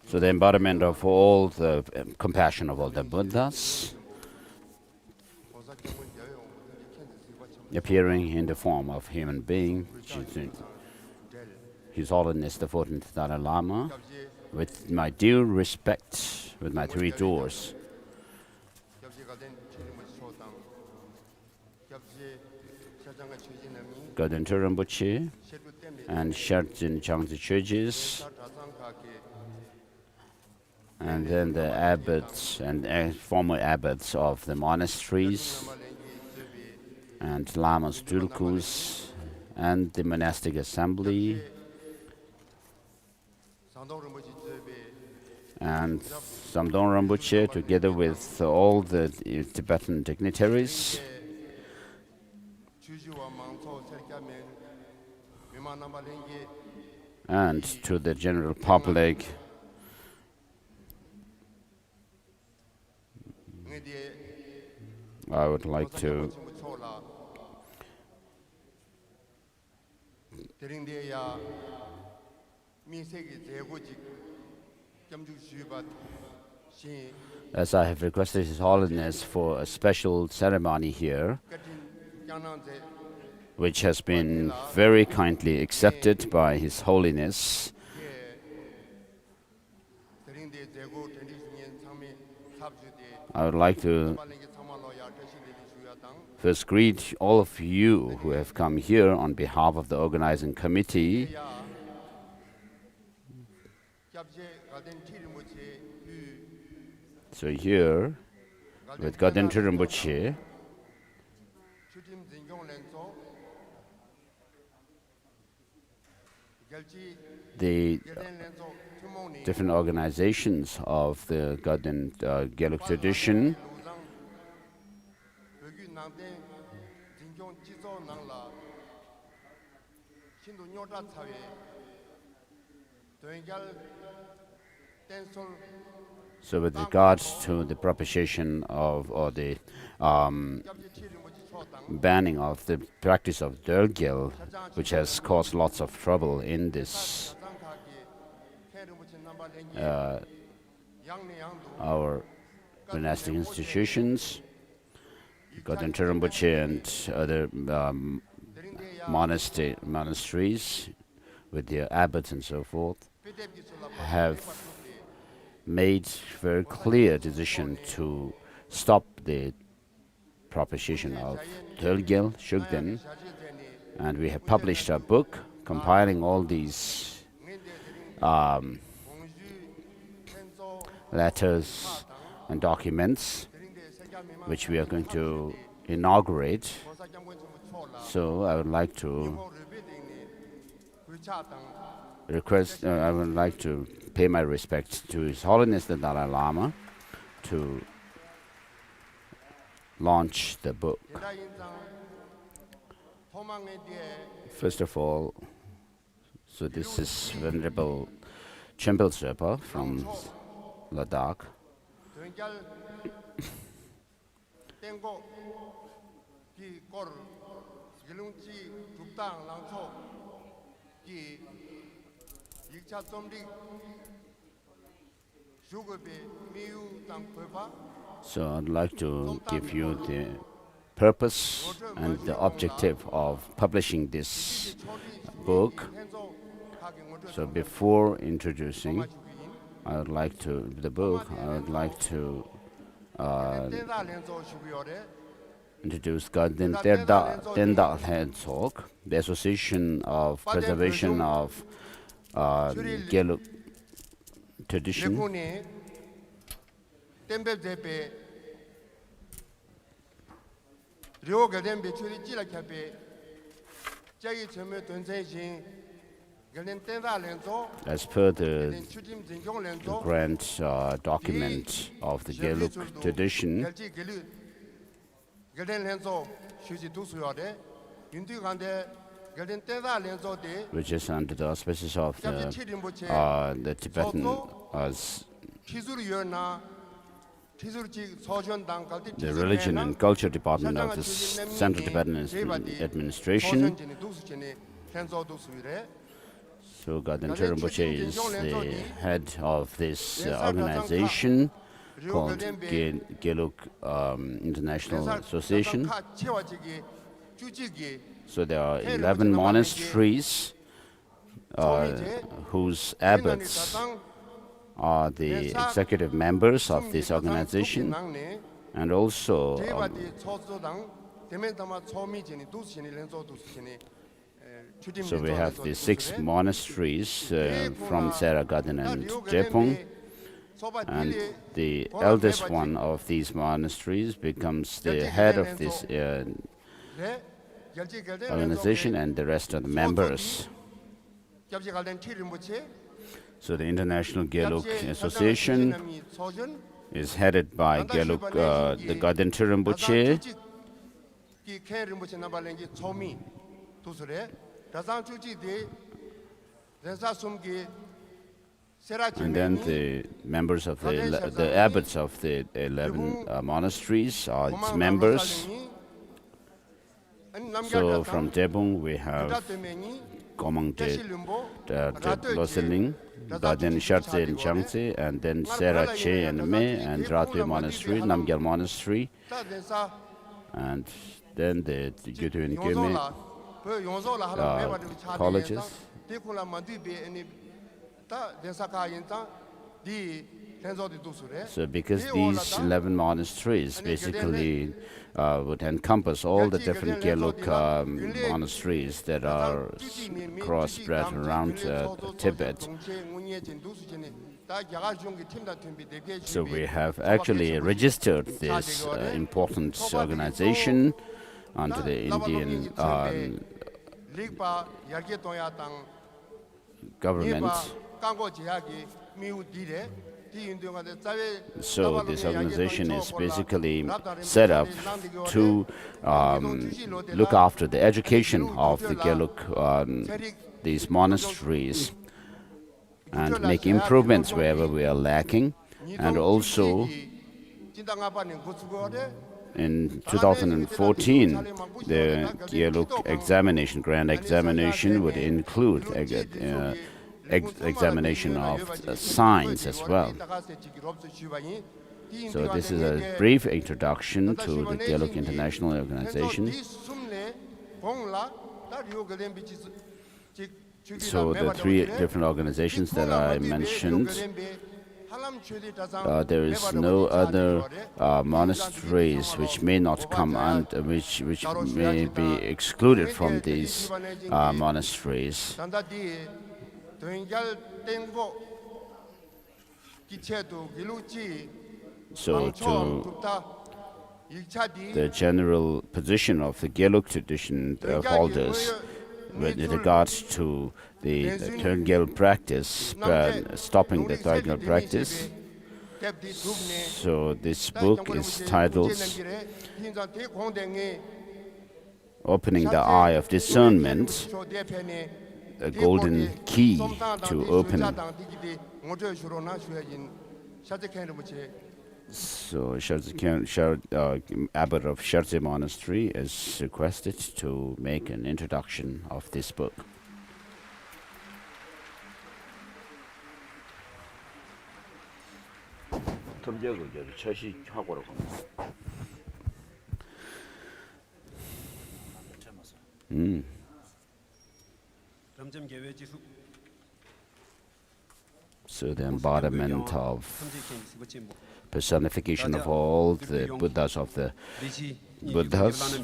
So the embodiment of all the compassion of all the Buddhas appearing in the form of human being, His Holiness the 14th Dalai Lama, with my due respect, with my three doors. Gaden Rinpoche and Shartse churches, and then the abbots and former abbots of the monasteries, and lamas, tulkus, and the monastic assembly, and Samdong Rinpoche, together with all the Tibetan dignitaries, and to the general public. I would like to as I have requested His Holiness for a special ceremony here, which has been very kindly accepted by His Holiness. I would like to first greet all of you who have come here on behalf of the organizing committee. So here, with Gaden Rinpoche, the different organizations of the Gaden Gelug tradition, so with regards to the propitiation of, or the banning of the practice of Dölgyel, which has caused lots of trouble in this our monastic institutions, Gaden Rinpoche and other monasteries with their abbots and so forth, have made very clear decision to stop the propitiation of Dölgyel, Shugden, and we have published a book compiling all these letters and documents, which we are going to inaugurate. So I would like to request, I would like to pay my respects to His Holiness the Dalai Lama to launch the book. First of all, so this is Venerable Chempel Sherpa from Ladakh. So I'd like to give you the purpose and the objective of publishing this book. So before introducing the book, I would like to introduce Gaden Tenda Talk, the Association of Preservation of Gelug Tradition. As per the grant document of the Gelug tradition, which is under the auspices of the Tibetan the Religion and Culture Department of the Central Tibetan Administration. So Gaden Rinpoche is the head of this organization called Geluk International Association. So there are 11 monasteries whose abbots are the executive members of this organization, and also so we have the 6 monasteries from Sera, Gaden and Jepung, and the eldest one of these monasteries becomes the head of this organization, and the rest are the members. So the International Geluk Association is headed by Geluk, the Gaden Rinpoche, and then the members of the abbots of the 11 monasteries are its members. So from Jebung we have Ling, then Shartse and Changtse, and then Sera Che and Me, and Ratwe Monastery, Namgyal Monastery, and then the Gyutu and Gyume colleges. So because these 11 monasteries basically would encompass all the different Geluk monasteries that are cross-spread around Tibet. So we have actually registered this important organization under the Indian government. So this organization is basically set up to look after the education of the Geluk, these monasteries, and make improvements wherever we are lacking. And also in 2014, the Geluk examination, grand examination, would include examination of science as well. So this is a brief introduction to the Geluk International Organization. So the 3 different organizations that I mentioned, there is no other monasteries which may not come under, which may be excluded from these monasteries. So to the general position of the Geluk tradition holders with regards to the third Geluk practice, stopping the third Geluk practice. So this book is titled Opening the Eye of Discernment, a golden key to open. So Abbot of Shartse Monastery is requested to make an introduction of this book. So the embodiment of personification of all the Buddhas of the Buddhas,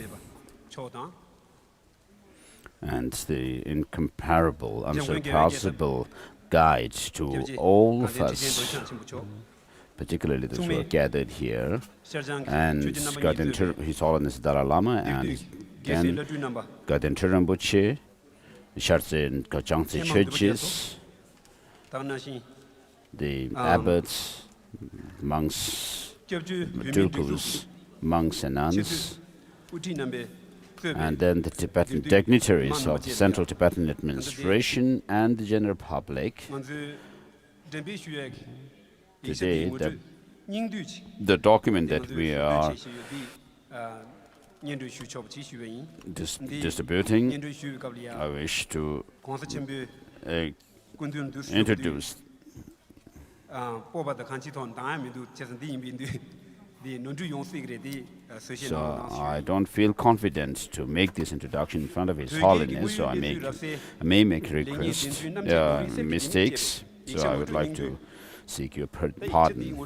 and the incomparable, unsurpassable guide to all of us, particularly those who are gathered here, and His Holiness Dalai Lama, and then Gaden Rinpoche, Shartse and Changtse churches, the abbots, monks, tulkus, monks and nuns, and then the Tibetan dignitaries of the Central Tibetan Administration and the general public. Today, the document that we are distributing, I wish to introduced. So I don't feel confident to make this introduction in front of His Holiness, so I may make mistakes, so I would like to seek your pardon.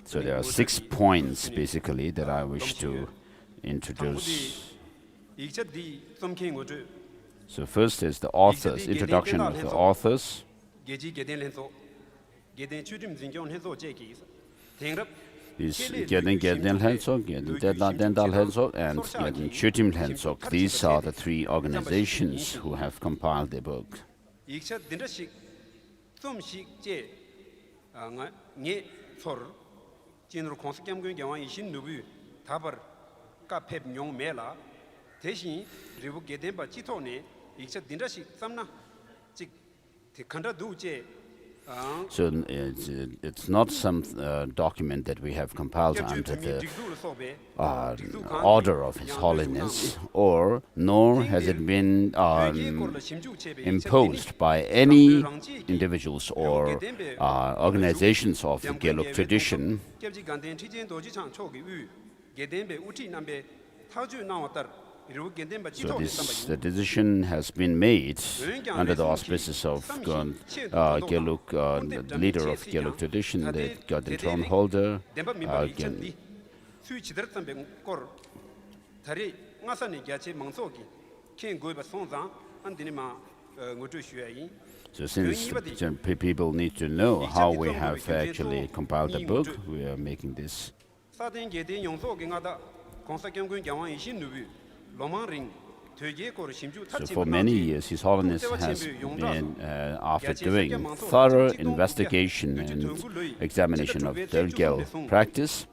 So there are 6 points basically that I wish to introduce. So first is the authors, introduction of the authors. Is Gaden Hensok, Dendal Hensok, and Gaden Chutim Hensok. These are the 3 organizations who have compiled the book. So it's not some document that we have compiled under the order of His Holiness, nor has it been imposed by any individuals or organizations of the Gelug tradition. So the decision has been made under the auspices of Gelug, the leader of Gelug tradition, the Gaden throne holder. So since people need to know how we have actually compiled the book, we are making this. So for many years, His Holiness has been, after doing thorough investigation and examination of Dölgyel practice,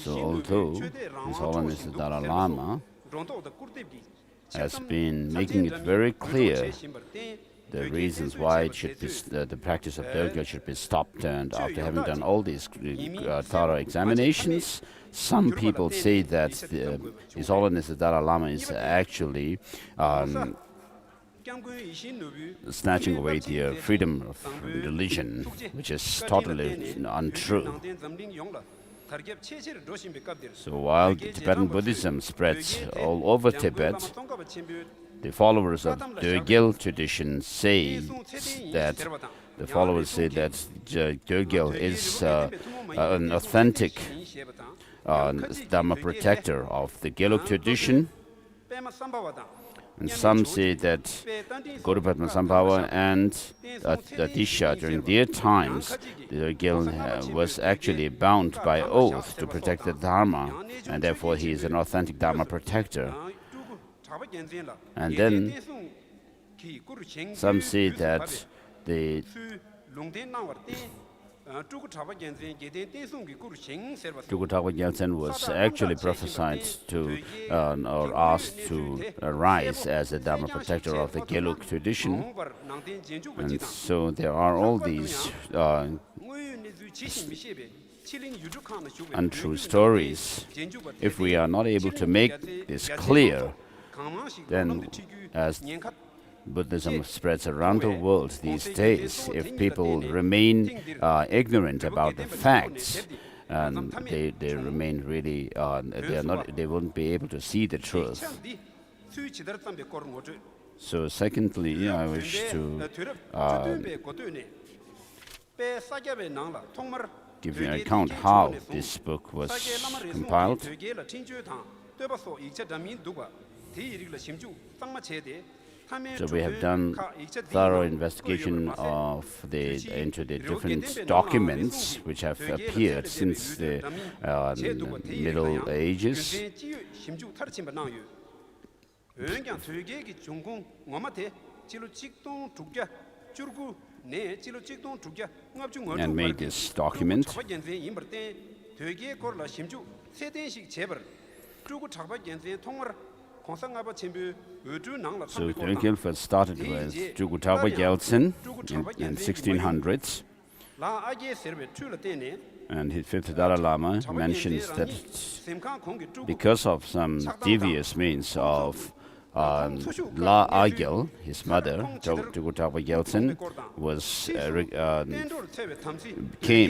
so although His Holiness the Dalai Lama has been making it very clear the reasons why it should be the practice of Dölgyel should be stopped, and after having done all these thorough examinations, some people say that His Holiness the Dalai Lama is actually snatching away the freedom of religion, which is totally untrue. So while Tibetan Buddhism spreads all over Tibet, the followers of Dölgyel tradition say that Dölgyel is an authentic Dharma protector of the Gelug tradition. And some say that Guru Padmasambhava and Disha, during their times, Dölgyel was actually bound by oath to protect the Dharma, and therefore he is an authentic Dharma protector. And then some say that the Tukutapa Gyaltsen was actually prophesied to or asked to arise as a Dharma protector of the Gelug tradition. And so there are all these untrue stories. If we are not able to make this clear, then as Buddhism spreads around the world these days, if people remain ignorant about the facts, and they remain really, they won't be able to see the truth. So secondly, I wish to give you an account how this book was compiled. So we have done thorough investigation into the different documents which have appeared since the Middle Ages. And made this document. So Dölgyel first started with Tukutapa Gyaltsen in 1600s. And his fifth Dalai Lama mentions that because of some devious means of La Agel, his mother, Choktrul Gyaltsen, was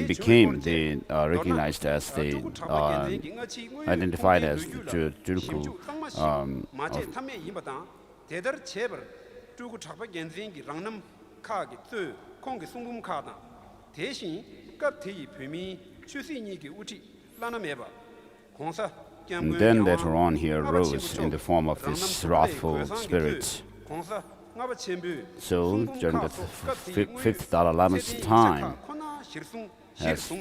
became the recognized as the identified as the Choktrul and then later on he arose in the form of this wrathful spirit. So during the fifth Dalai Lama's time has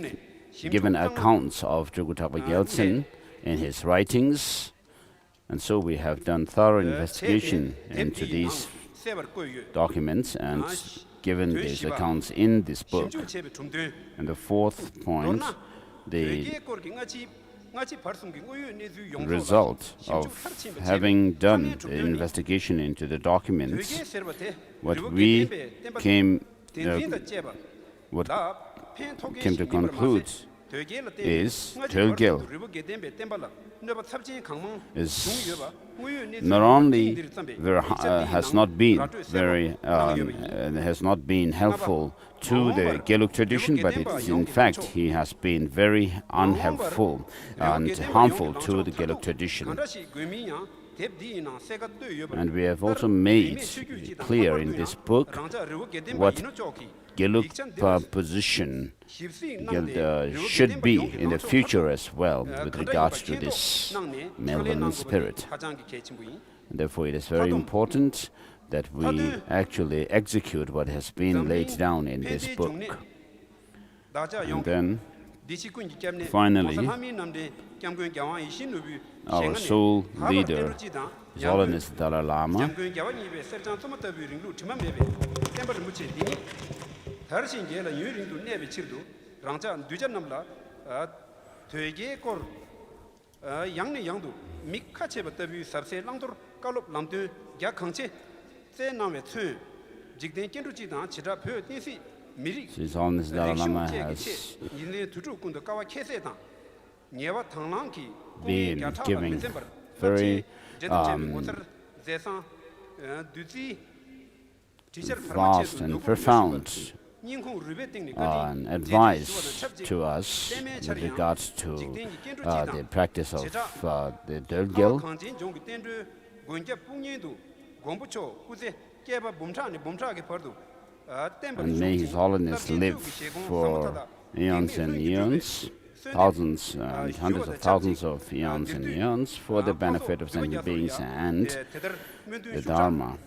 given accounts of Choktrul Gyaltsen in his writings, and so we have done thorough investigation into these documents and given these accounts in this book. And the fourth point, the result of having done the investigation into the documents, what came to conclude is Tölgel is not only has not been helpful to the Gelug tradition, but it's in fact he has been very unhelpful and harmful to the Gelug tradition. And we have also made clear in this book what Gelugpa position should be in the future as well with regards to this malevolent spirit. And therefore it is very important that we actually execute what has been laid down in this book. And then finally, our sole leader, His Holiness Dalai Lama, His Holiness Dalai Lama has been giving very vast and profound advice to us with regards to the practice of the Tölgel. And may His Holiness live for eons and eons, thousands and hundreds of thousands of eons and eons, for the benefit of sentient beings and the Dharma.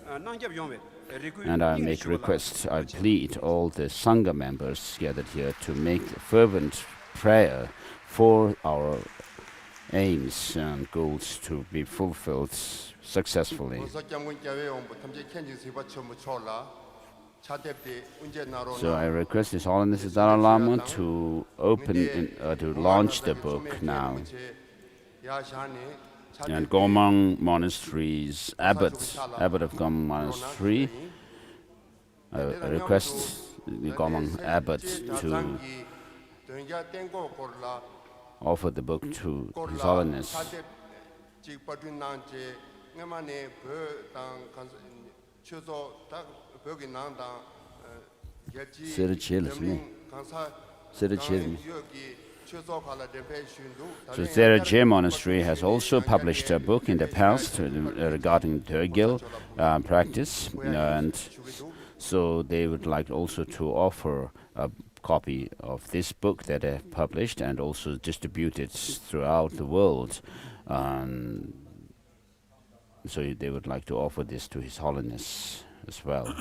And I make requests, I plead all the Sangha members gathered here to make fervent prayer for our aims and goals to be fulfilled successfully. So I request His Holiness Dalai Lama to to launch the book now. And Gomang Monastery's abbot of Gomang Monastery, I request the Gomang abbot to offer the book to His Holiness. So Sera Monastery has also published a book in the past regarding Tölgel practice, and so they would like also to offer a copy of this book that they have published and also distribute it throughout the world. So they would like to offer this to His Holiness as well.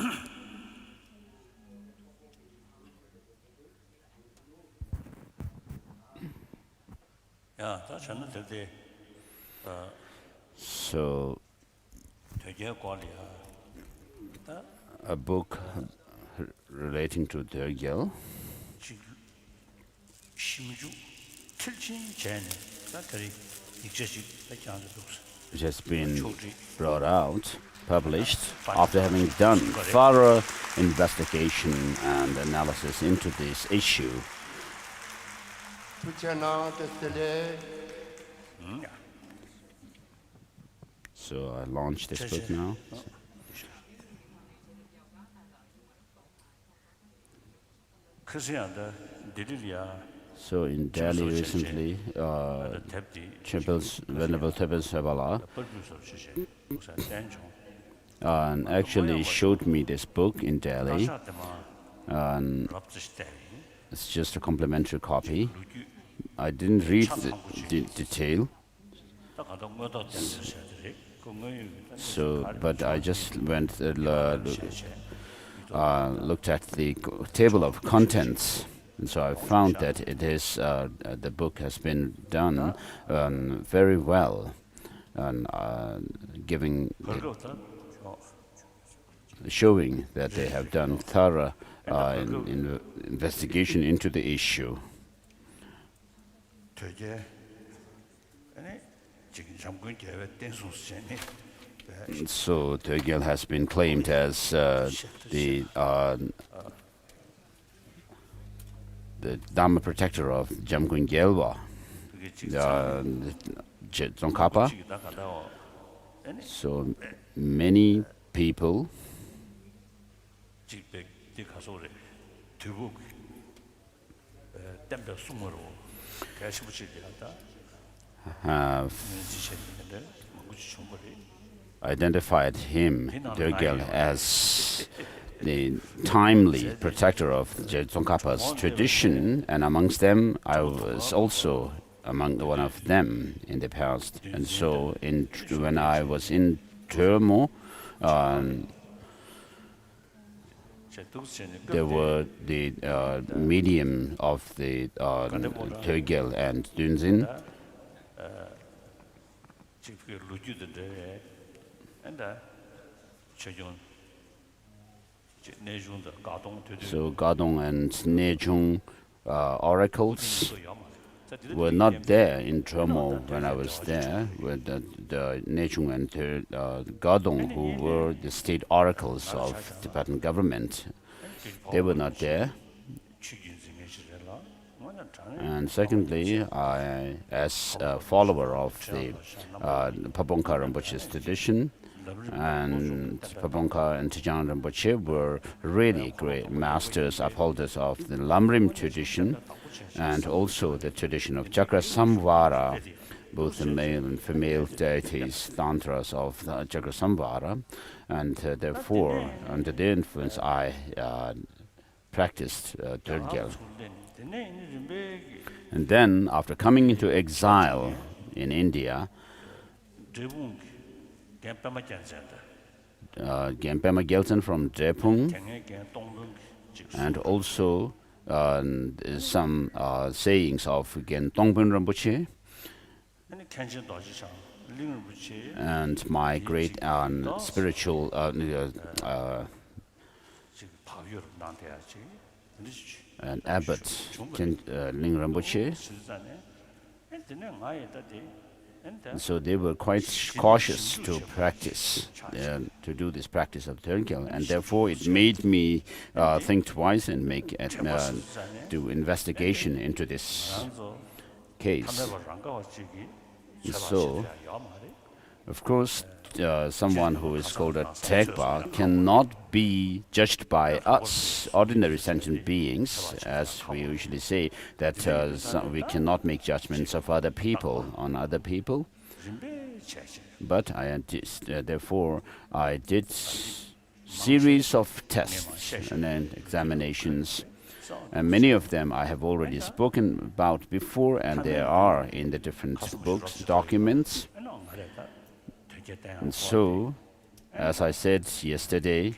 So a book relating to Tölgel which has been brought out published after having done thorough investigation and analysis into this issue. So I launched this book now. So in Delhi recently, Venerable Tibetan Sabala actually showed me this book in Delhi. It's just a complimentary copy. I didn't read the detail. So, but I just went looked at the table of contents, and so I found that it is the book has been done very well, showing that they have done thorough investigation into the issue. So Turgyal has been claimed as the Dharma protector of Jamgun Gyelwa, Tsongkhapa. So many people have identified him, Turgyal, as the timely protector of Tsongkhapa's tradition, and amongst them, I was also among one of them in the past. And so, when I was in Turmo, there were the medium of the Turgyal and Dunzin. So Gaden and Nejung oracles were not there in Turmo when I was there, with the Nejung and Gaden, who were the state oracles of Tibetan government. They were not there. And secondly, I, as a follower of the Pabongka Rinpoche's tradition, and Pabongka and Tijang Rinpoche were really great masters, upholders of the Lam Rim tradition, and also the tradition of Chakra Samvara, both the male and female deities, tantras of the Chakra Samvara, and therefore, under their influence, I practiced Turgyal. And then, after coming into exile in India, Genpema Gelsen from Drepung, and also some sayings of Gen Tongpen Rinpoche, and my great spiritual and abbot Ling Rinpoche. So they were quite cautious to practice, to do this practice of Turgyal, and therefore it made me think twice and do investigation into this case. So, of course, someone who is called a Tegpa cannot be judged by us, ordinary sentient beings, as we usually say, that we cannot make judgments of other people, on other people. But therefore, I did series of tests and then examinations, and many of them I have already spoken about before, and they are in the different books, documents. And so, as I said yesterday,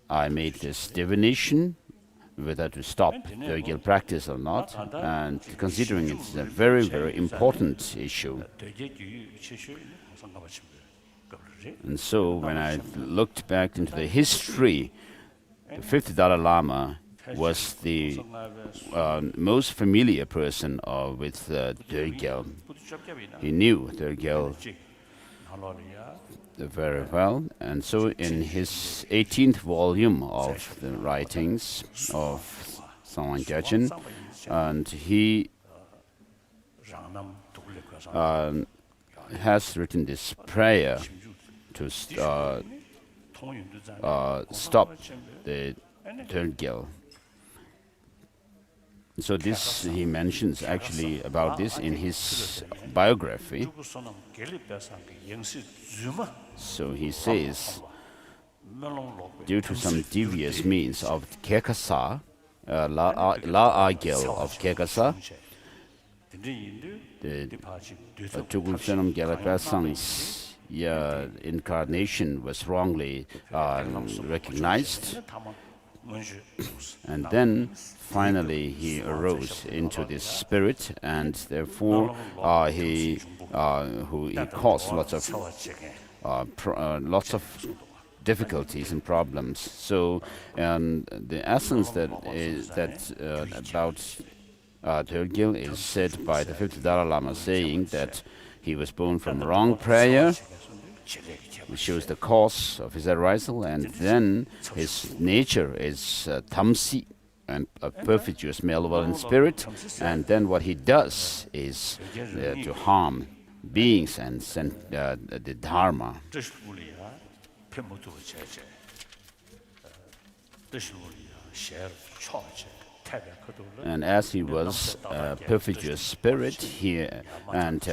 I made this divination whether to stop Turgyal practice or not, and considering it's a very, very important issue. And so, when I looked back into the history, the fifth Dalai Lama was the most familiar person with Turgyal. He knew Turgyal very well. And so in his 18th volume of the writings of Sangwan Gyalchen, and he has written this prayer to stop the Turgil. So this he mentions actually about this in his biography. So he says, due to some devious means of Kekasa, La Agil of Kekasa, the Tukulsenam Gyalapasang's incarnation was wrongly recognized. And then finally he arose into this spirit, and therefore he caused lots of difficulties and problems. So the essence about Turgil is said by the fifth Dalai Lama, saying that he was born from wrong prayer, which shows the cause of his arisal, and then his nature is tamsi, and a perfidious malevolent spirit, and then what he does is to harm beings and the dharma. And as he was a perfidious spirit here, and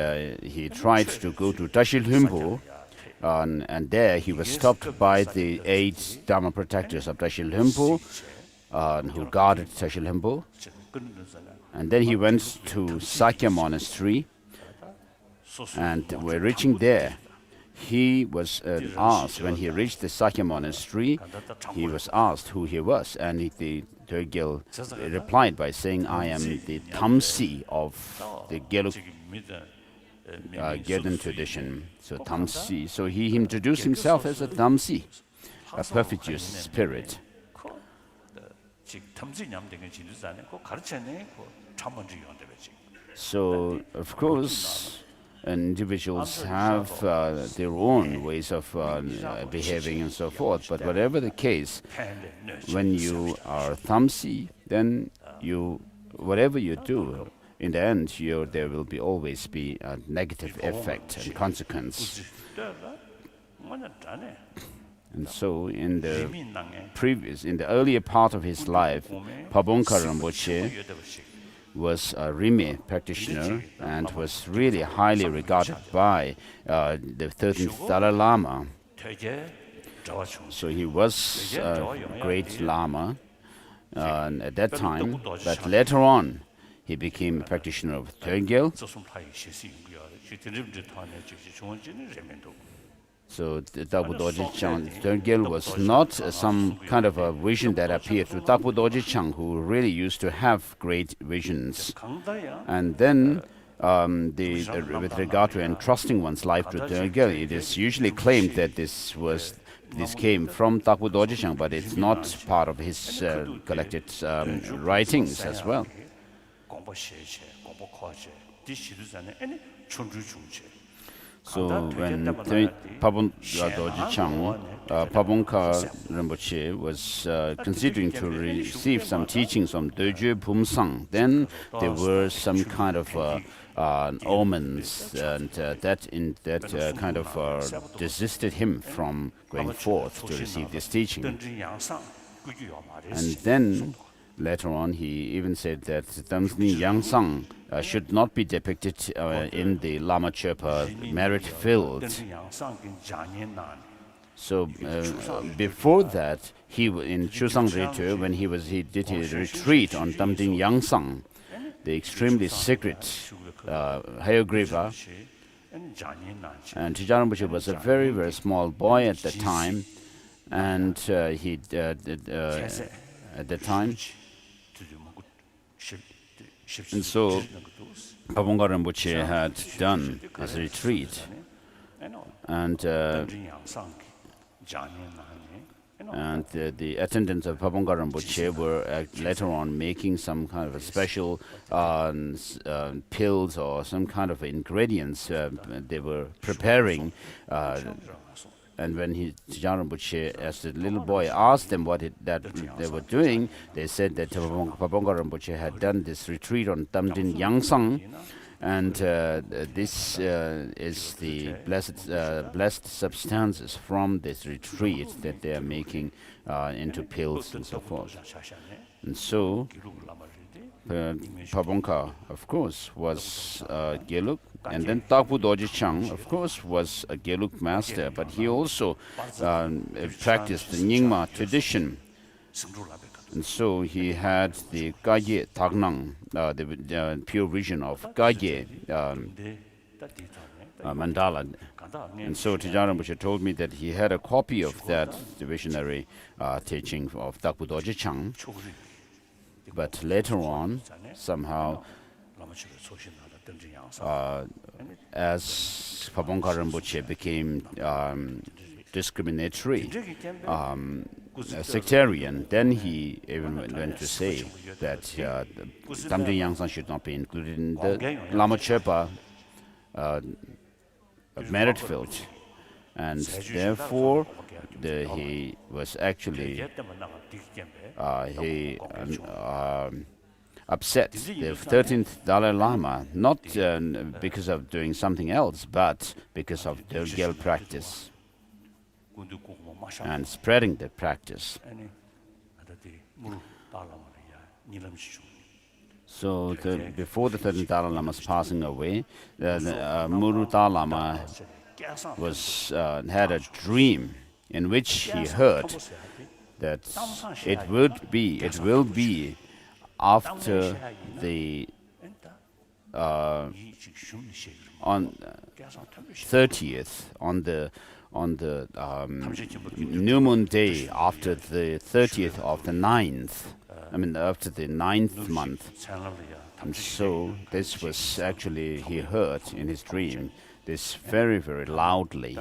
he tried to go to Tashil Humpo, and there he was stopped by the 8 Dharma protectors of Tashil Humpo, who guarded Tashil Humpo. And then he went to Sakya Monastery, and when reaching there, he was asked, when he reached the Sakya Monastery, he was asked who he was, and the Turgil replied by saying, "I am the Tamsi of the Gaden tradition." So Tamsi. So he introduced himself as a Tamsi, a perfidious spirit. So of course, individuals have their own ways of behaving and so forth, but whatever the case, when you are Tamsi, then whatever you do, in the end, there will always be a negative effect and consequence. And so in the earlier part of his life, Pabongka Rinpoche was a Rime practitioner and was really highly regarded by the 13th Dalai Lama. So he was a great Lama at that time, but later on he became a practitioner of Turgil. So the Tapu Dorje Chang Turgil was not some kind of a vision that appeared to Tapu Dorje Chang, who really used to have great visions. And then with regard to entrusting one's life to Turgil, it is usually claimed that this came from Tapu Dorje Chang, but it's not part of his collected writings as well. So when Pabongka Rinpoche was considering to receive some teachings from Döje Pumsang, then there were some kind of omens, and that kind of desisted him from going forth to receive this teaching. And then later on, he even said that Damsni Yangsang should not be depicted in the Lama Chöpa merit field. So before that, in Chusang Ritu, when he did his retreat on Damding Yangsang, the extremely secret Hayagriva, and Trijang Rinpoche was a very, very small boy at the time, and at the time. And so Pabongka Rinpoche had done his retreat, and And the attendants of Pabongka Rinpoche were later on making some kind of a special pills or some kind of ingredients they were preparing. And when Tijang Rinpoche, as the little boy, asked them what that they were doing, they said that Pabongka Rinpoche had done this retreat on Tamdin Yangsang, and this is the blessed substances from this retreat that they are making into pills and so forth. And so Pabongka, of course, was Gelug, and then Takpu Dorje Chang, of course, was a Gelug master, but he also practiced the Nyingma tradition. And so he had the Gaye Tagnang, the pure vision of Gaye mandala. And so Tijang Rinpoche told me that he had a copy of that visionary teaching of Takpu Dorje Chang. But later on, somehow, as Pabongka Rinpoche became discriminatory, sectarian, then he even went to say that Tamdin Yangsang should not be included in the Lama Chepa merit field. And therefore, he was actually upset the 13th Dalai Lama, not because of doing something else, but because of Dorgyal practice and spreading the practice. So before the 13th Dalai Lama's passing away, Muru Dalai Lama had a dream in which he heard that it will be after the on 30th, on the new moon day after the 30th of the 9th, after the 9th month. And so this was actually, he heard in his dream this very, very loudly.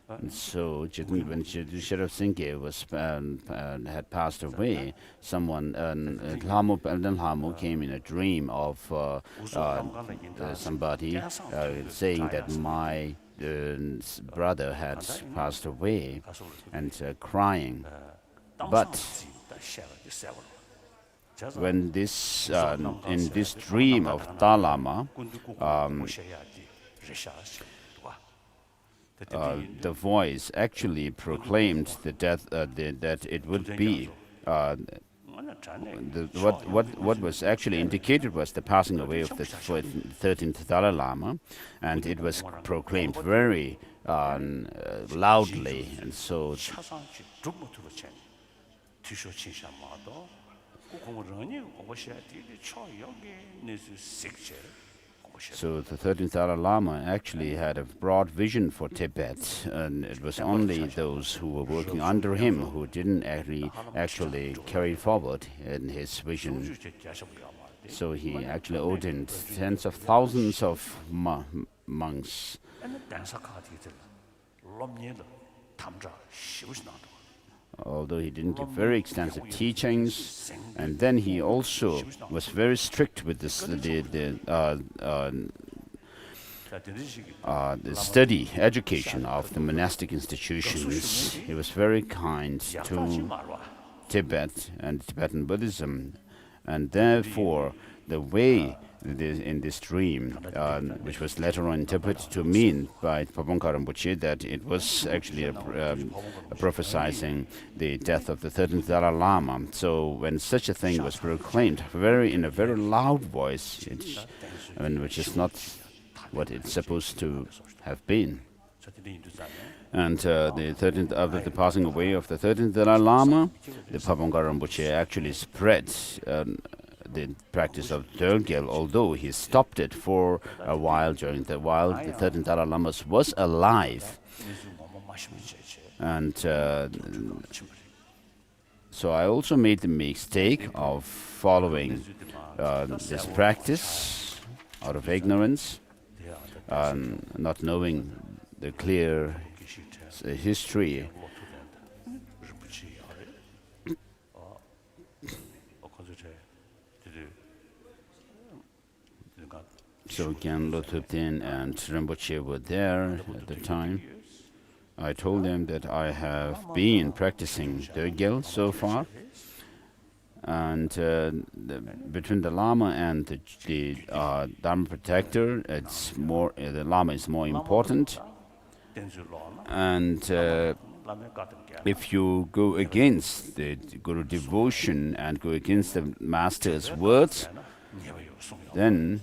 And so when Shartse had passed away, someone, Lamu came in a dream of somebody saying that my brother had passed away, and crying. But when this in this dream of Dalai Lama, the voice actually proclaimed the death, that it would be what was actually indicated was the passing away of the 13th Dalai Lama, and it was proclaimed very loudly. And so the 13th Dalai Lama actually had a broad vision for Tibet, and it was only those who were working under him who didn't actually carry forward in his vision. So he actually ordained tens of thousands of monks. Although he didn't give very extensive teachings, and then he also was very strict with the study, education of the monastic institutions. He was very kind to Tibet and Tibetan Buddhism, and therefore the way in this dream, which was later on interpreted to mean by Pabongka Rinpoche that it was actually prophesying the death of the 13th Dalai Lama. So when such a thing was proclaimed in a very loud voice, which is not what it's supposed to have been. And after the passing away of the 13th Dalai Lama, the Pabongka Rinpoche actually spread the practice of Dorgyal, although he stopped it for a while the 13th Dalai Lama was alive. And so I also made the mistake of following this practice out of ignorance. not knowing the clear history. So Gyalpo Thupten and Rinpoche were there at the time. I told them that I have been practicing Dögyal so far, and between the Lama and the Dharma protector, it's more the Lama is more important. And if you go against the Guru devotion and go against the Master's words, then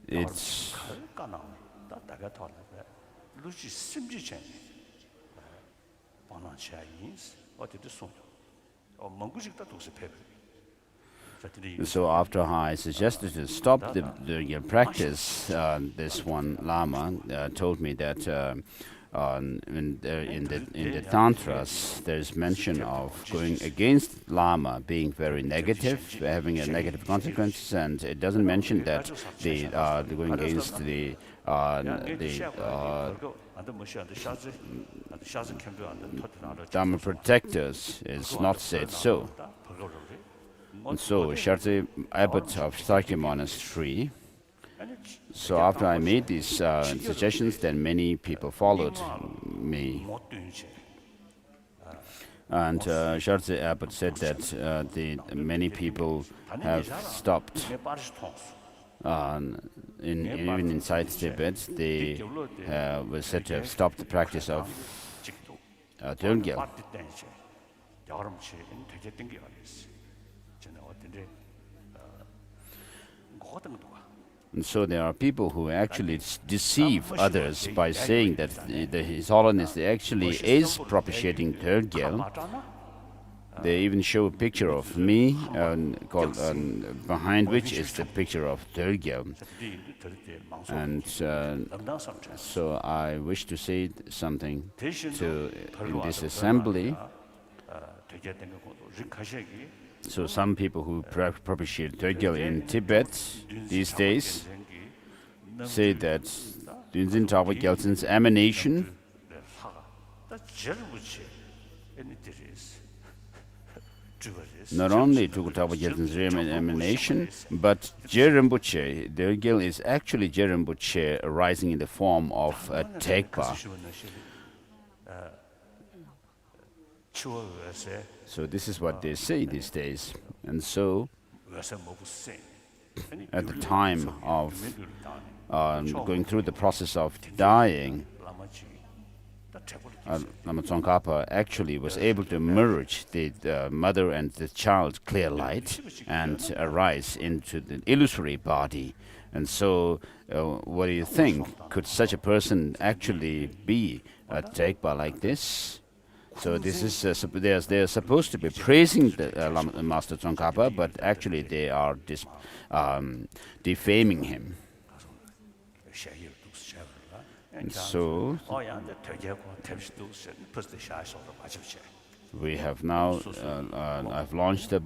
it's so after I suggested to stop the practice, this one Lama told me that in the Tantras there's mention of going against Lama being very negative, having a negative consequence, and it doesn't mention that the going against the Dharma protectors is not said so. And so Shartse, abbot of Sera Monastery. So after I made these suggestions, then many people followed me. And Shartse abbot said that many people have stopped. Even inside Tibet, they were said to have stopped the practice of Dögyal. And so there are people who actually deceive others by saying that His Holiness actually is propitiating Dögyal. They even show a picture of me, behind which is the picture of Dögyal. And so I wish to say something in this assembly. So some people who propitiate Dögyal in Tibet these days say that Dünzin Tawa Gyaltsen's emanation not only Tawa Gyaltsen's emanation, but Je Rinpoche, Dögyal is actually Je Rinpoche arising in the form of a Tekpa. So this is what they say these days. And so at the time of going through the process of dying, Lama Tsongkhapa actually was able to merge the mother and the child clear light and arise into the illusory body. And so what do you think? Could such a person actually be a Tekpa like this? So this is they are supposed to be praising the Master Tsongkhapa, but actually they are defaming him. And so we have now I've launched a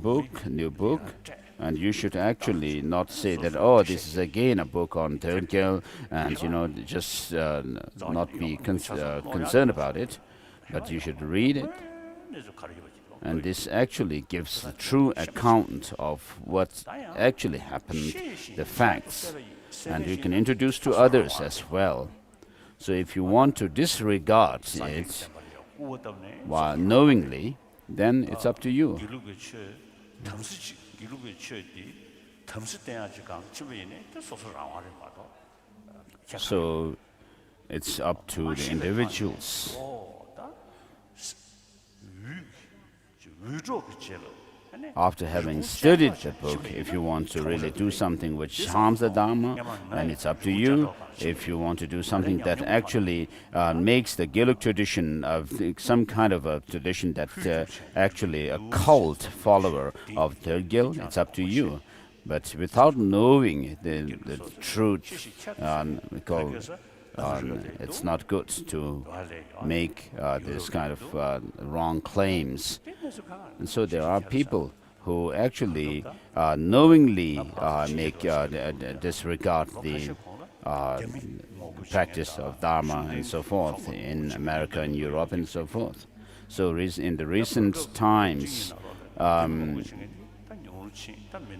new book, and you should actually not say that, oh, this is again a book on Dögyal, and just not be concerned about it. But you should read it, and this actually gives the true account of what actually happened, the facts, and you can introduce to others as well. So if you want to disregard it while knowingly, then it's up to you. So it's up to the individuals. After having studied the book, if you want to really do something which harms the Dharma, then it's up to you. If you want to do something that actually makes the Gelug tradition of some kind of a tradition that actually a cult follower of Dögyal, it's up to you. But without knowing the truth, it's not good to make this kind of wrong claims. And so there are people who actually knowingly disregard the practice of Dharma and so forth in America and Europe and so forth. So in the recent times,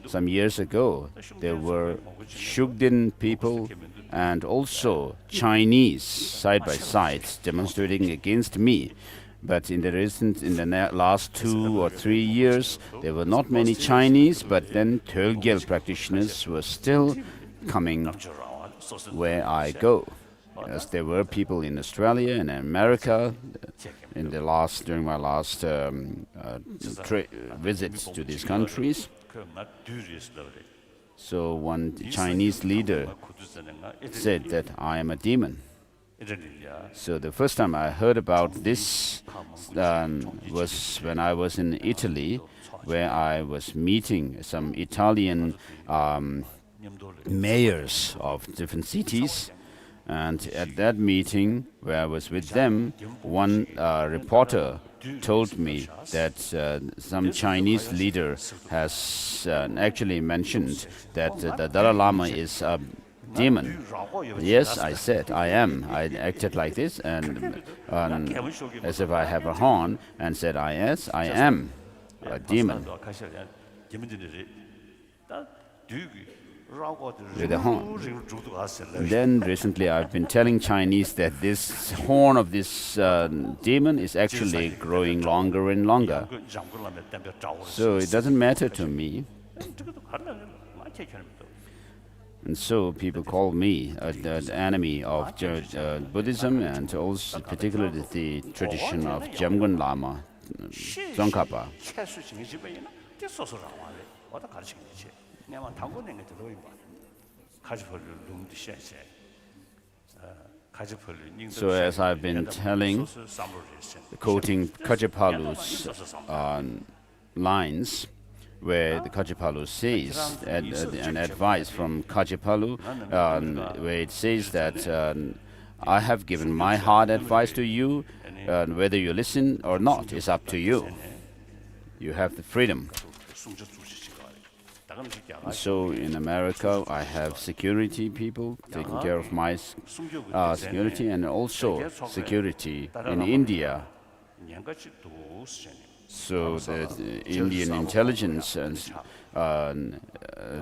some years ago, there were Shugden people and also Chinese side by side demonstrating against me. But in the last 2 or 3 years, there were not many Chinese, but then Tölgyel practitioners were still coming where I go. As there were people in Australia and America during my last visits to these countries. So one Chinese leader said that I am a demon. So the first time I heard about this was when I was in Italy, where I was meeting some Italian mayors of different cities. And at that meeting, where I was with them, one reporter told me that some Chinese leader has actually mentioned that the Dalai Lama is a demon. Yes, I said, I am. I acted like this, and as if I have a horn, and said, yes, I am a demon. With a horn. Then recently I've been telling Chinese that this horn of this demon is actually growing longer and longer. So it doesn't matter to me. And so people call me the enemy of Buddhism, and also particularly the tradition of Jamgon Lama, Tsongkhapa. So as I've been telling, quoting Kajapalu's lines, where the Kajapalu says, an advice from Kajapalu, where it says that I have given my hard advice to you, whether you listen or not is up to you. You have the freedom. So in America, I have security people taking care of my security, and also security in India. So the Indian intelligence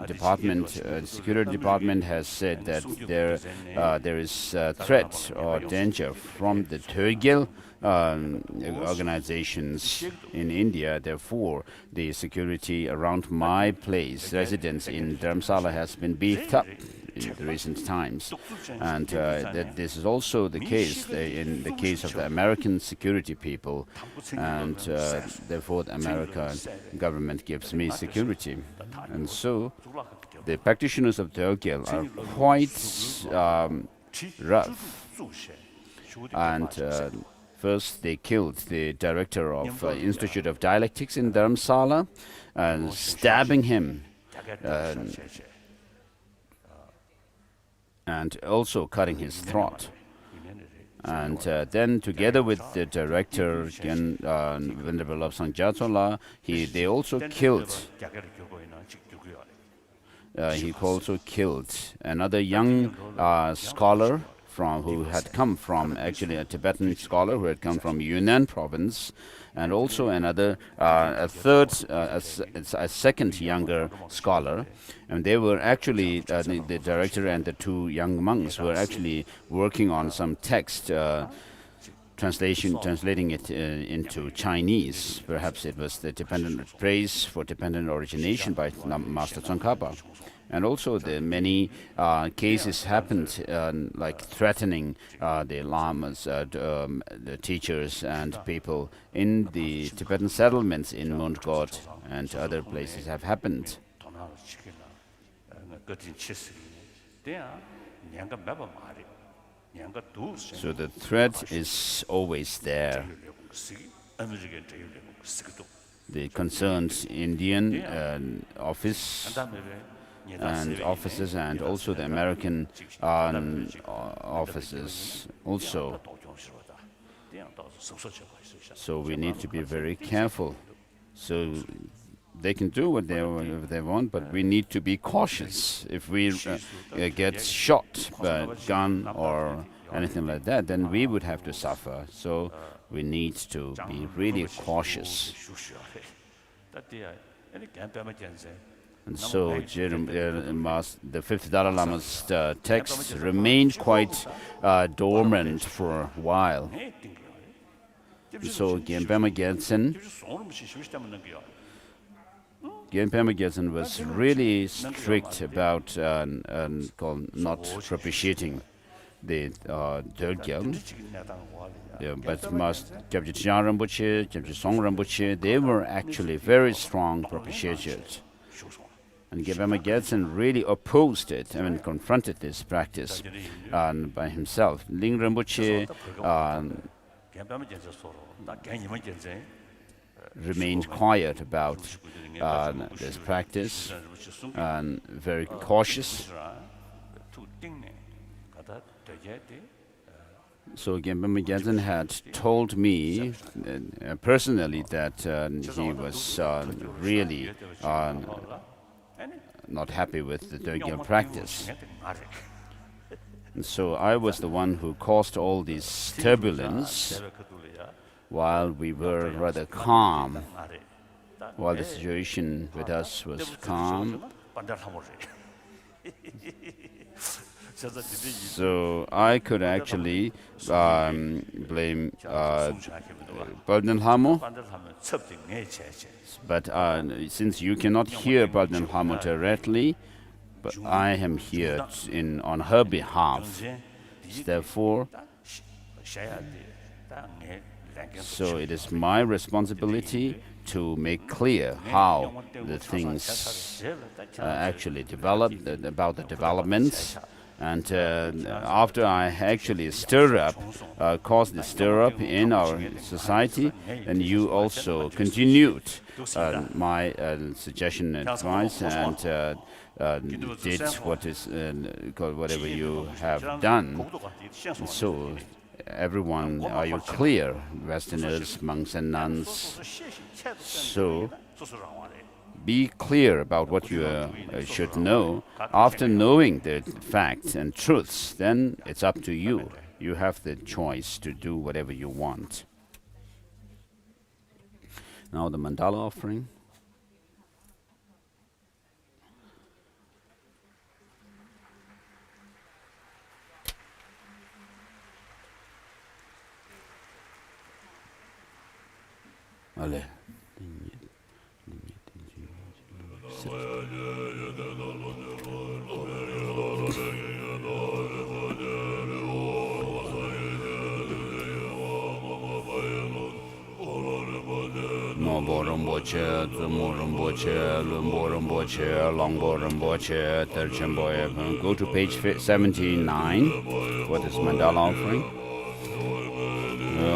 department, security department has said that there is threat or danger from the Tölgyel organizations in India. Therefore, the security around my place, residence in Dharamsala, has been beefed up in the recent times. And that this is also the case in the case of the American security people. And therefore, the American government gives me security. And so, the practitioners of Tölgyel are quite rough. And first, they killed the director of Institute of Dialectics in Dharamsala, stabbing him, and also cutting his throat. And then, together with the director, Venerable Lobsang Jatsola, they also killed. He also killed another young scholar who had come from, actually a Tibetan scholar who had come from Yunnan province, and also another, a second younger scholar. And they were actually, the director and the two young monks were actually working on some text, translating it into Chinese. Perhaps it was the dependent praise for dependent origination by Master Tsongkhapa. And also the many cases happened, like threatening the lamas, the teachers and people in the Tibetan settlements in Mount God and other places have happened. So the threat is always there. The concerned Indian office and officers, and also the American officers also. So we need to be very careful. So they can do what they want, but we need to be cautious. If we get shot by a gun or anything like that, then we would have to suffer. So we need to be really cautious. And so the fifth Dalai Lama's text remained quite dormant for a while. So Genpama Gyaltsen was really strict about not propitiating the third Gyal. But Master Gyaltsen Rinpoche, Gyaltsen Song Rinpoche, they were actually very strong propitiators. And Gyaltsen Gyaltsen really opposed it, confronted this practice by himself. Ling Rinpoche remained quiet about this practice and very cautious. So Gyaltsen Gyaltsen had told me personally that he was really not happy with the Dögyal practice. And so I was the one who caused all this turbulence while we were rather calm, while the situation with us was calm. So I could actually blame Dalai Lama, but since you cannot hear Dalai Lama directly, but I am here on her behalf. Therefore, so it is my responsibility to make clear how the things actually develop, about the developments. And after I actually caused the stir up in our society, then you also continued my suggestion and advice and did whatever you have done. So everyone, are you clear? Westerners, monks and nuns. So be clear about what you should know. After knowing the facts and truths, then it's up to you. You have the choice to do whatever you want. Now the mandala offering. Allez. Nombo Rinpoche, Zumo Rinpoche, Lumbo Rinpoche, Longbo Rinpoche, Terchenbo. Go to page 79 for this mandala offering.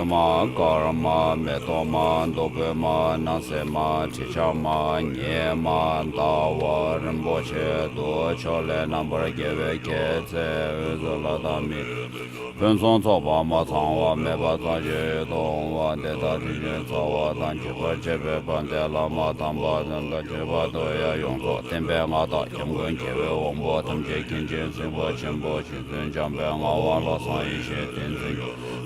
Ma karma metoma dobema nasema chichama nyema dawa rinpoche do chole number geve keze zoladami penson zoba ma tangwa meba tanje dongwa deta tije zawa tanje chebe bande lama tamba danda cheba doya yongso tembe nga da chemgun keve wongbo tamje kinje zimbo chembo chizun jambe nga wala san ishe tenzin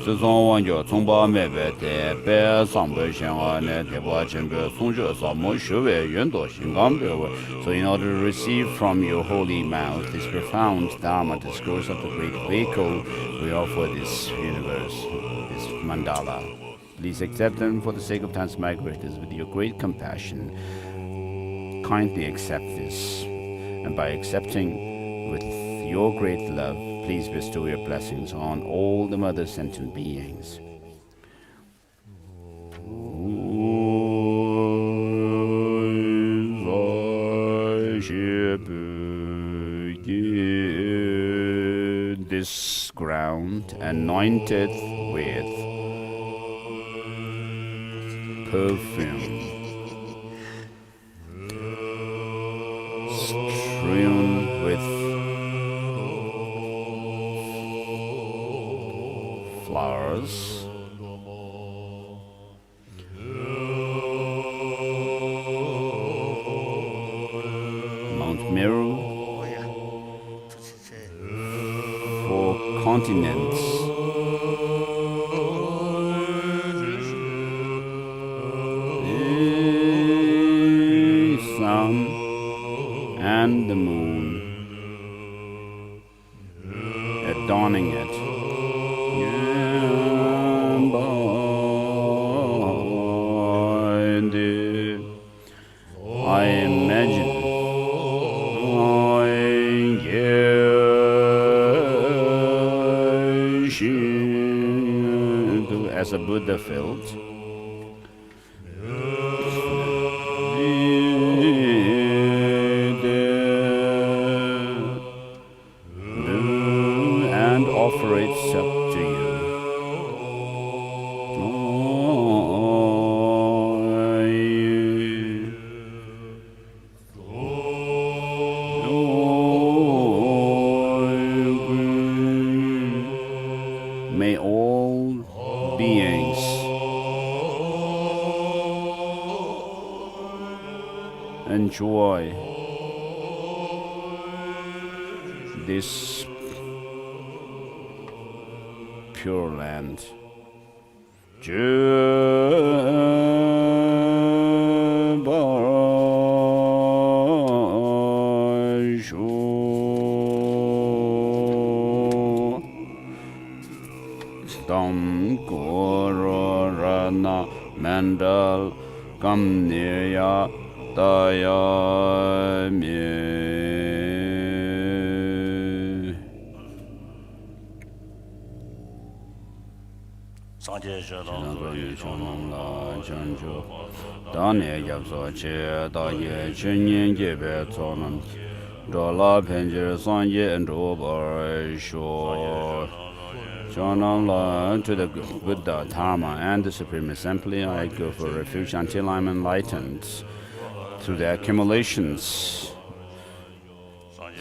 Sezon wanjo Tsongpa mebe te pe sangpe shenga ne teba chenpe songzhe samo shuwe yundo shingampe we. So in order to receive from your holy mouth this profound Dharma discourse of the great vehicle, we offer this universe, this mandala. Please accept them for the sake of transmigrators with your great compassion. Kindly accept this, and by accepting with your great love, please bestow your blessings on all the mother sentient beings. This ground anointed with perfume, strewn with flowers, continents, the sun and the moon, adorning it. I imagine as a Buddha felt. And offer it up to you. May all beings enjoy this pure land. Dam Goro Rana Mandal Kam Nirya Daya Mi. Dane Yabso Che Daye Chenyen Gebe Zonam Dola Penjer Sanje and Robar Shore. To the Buddha, Dharma, and the Supreme Assembly, I go for refuge until I'm enlightened through the accumulations,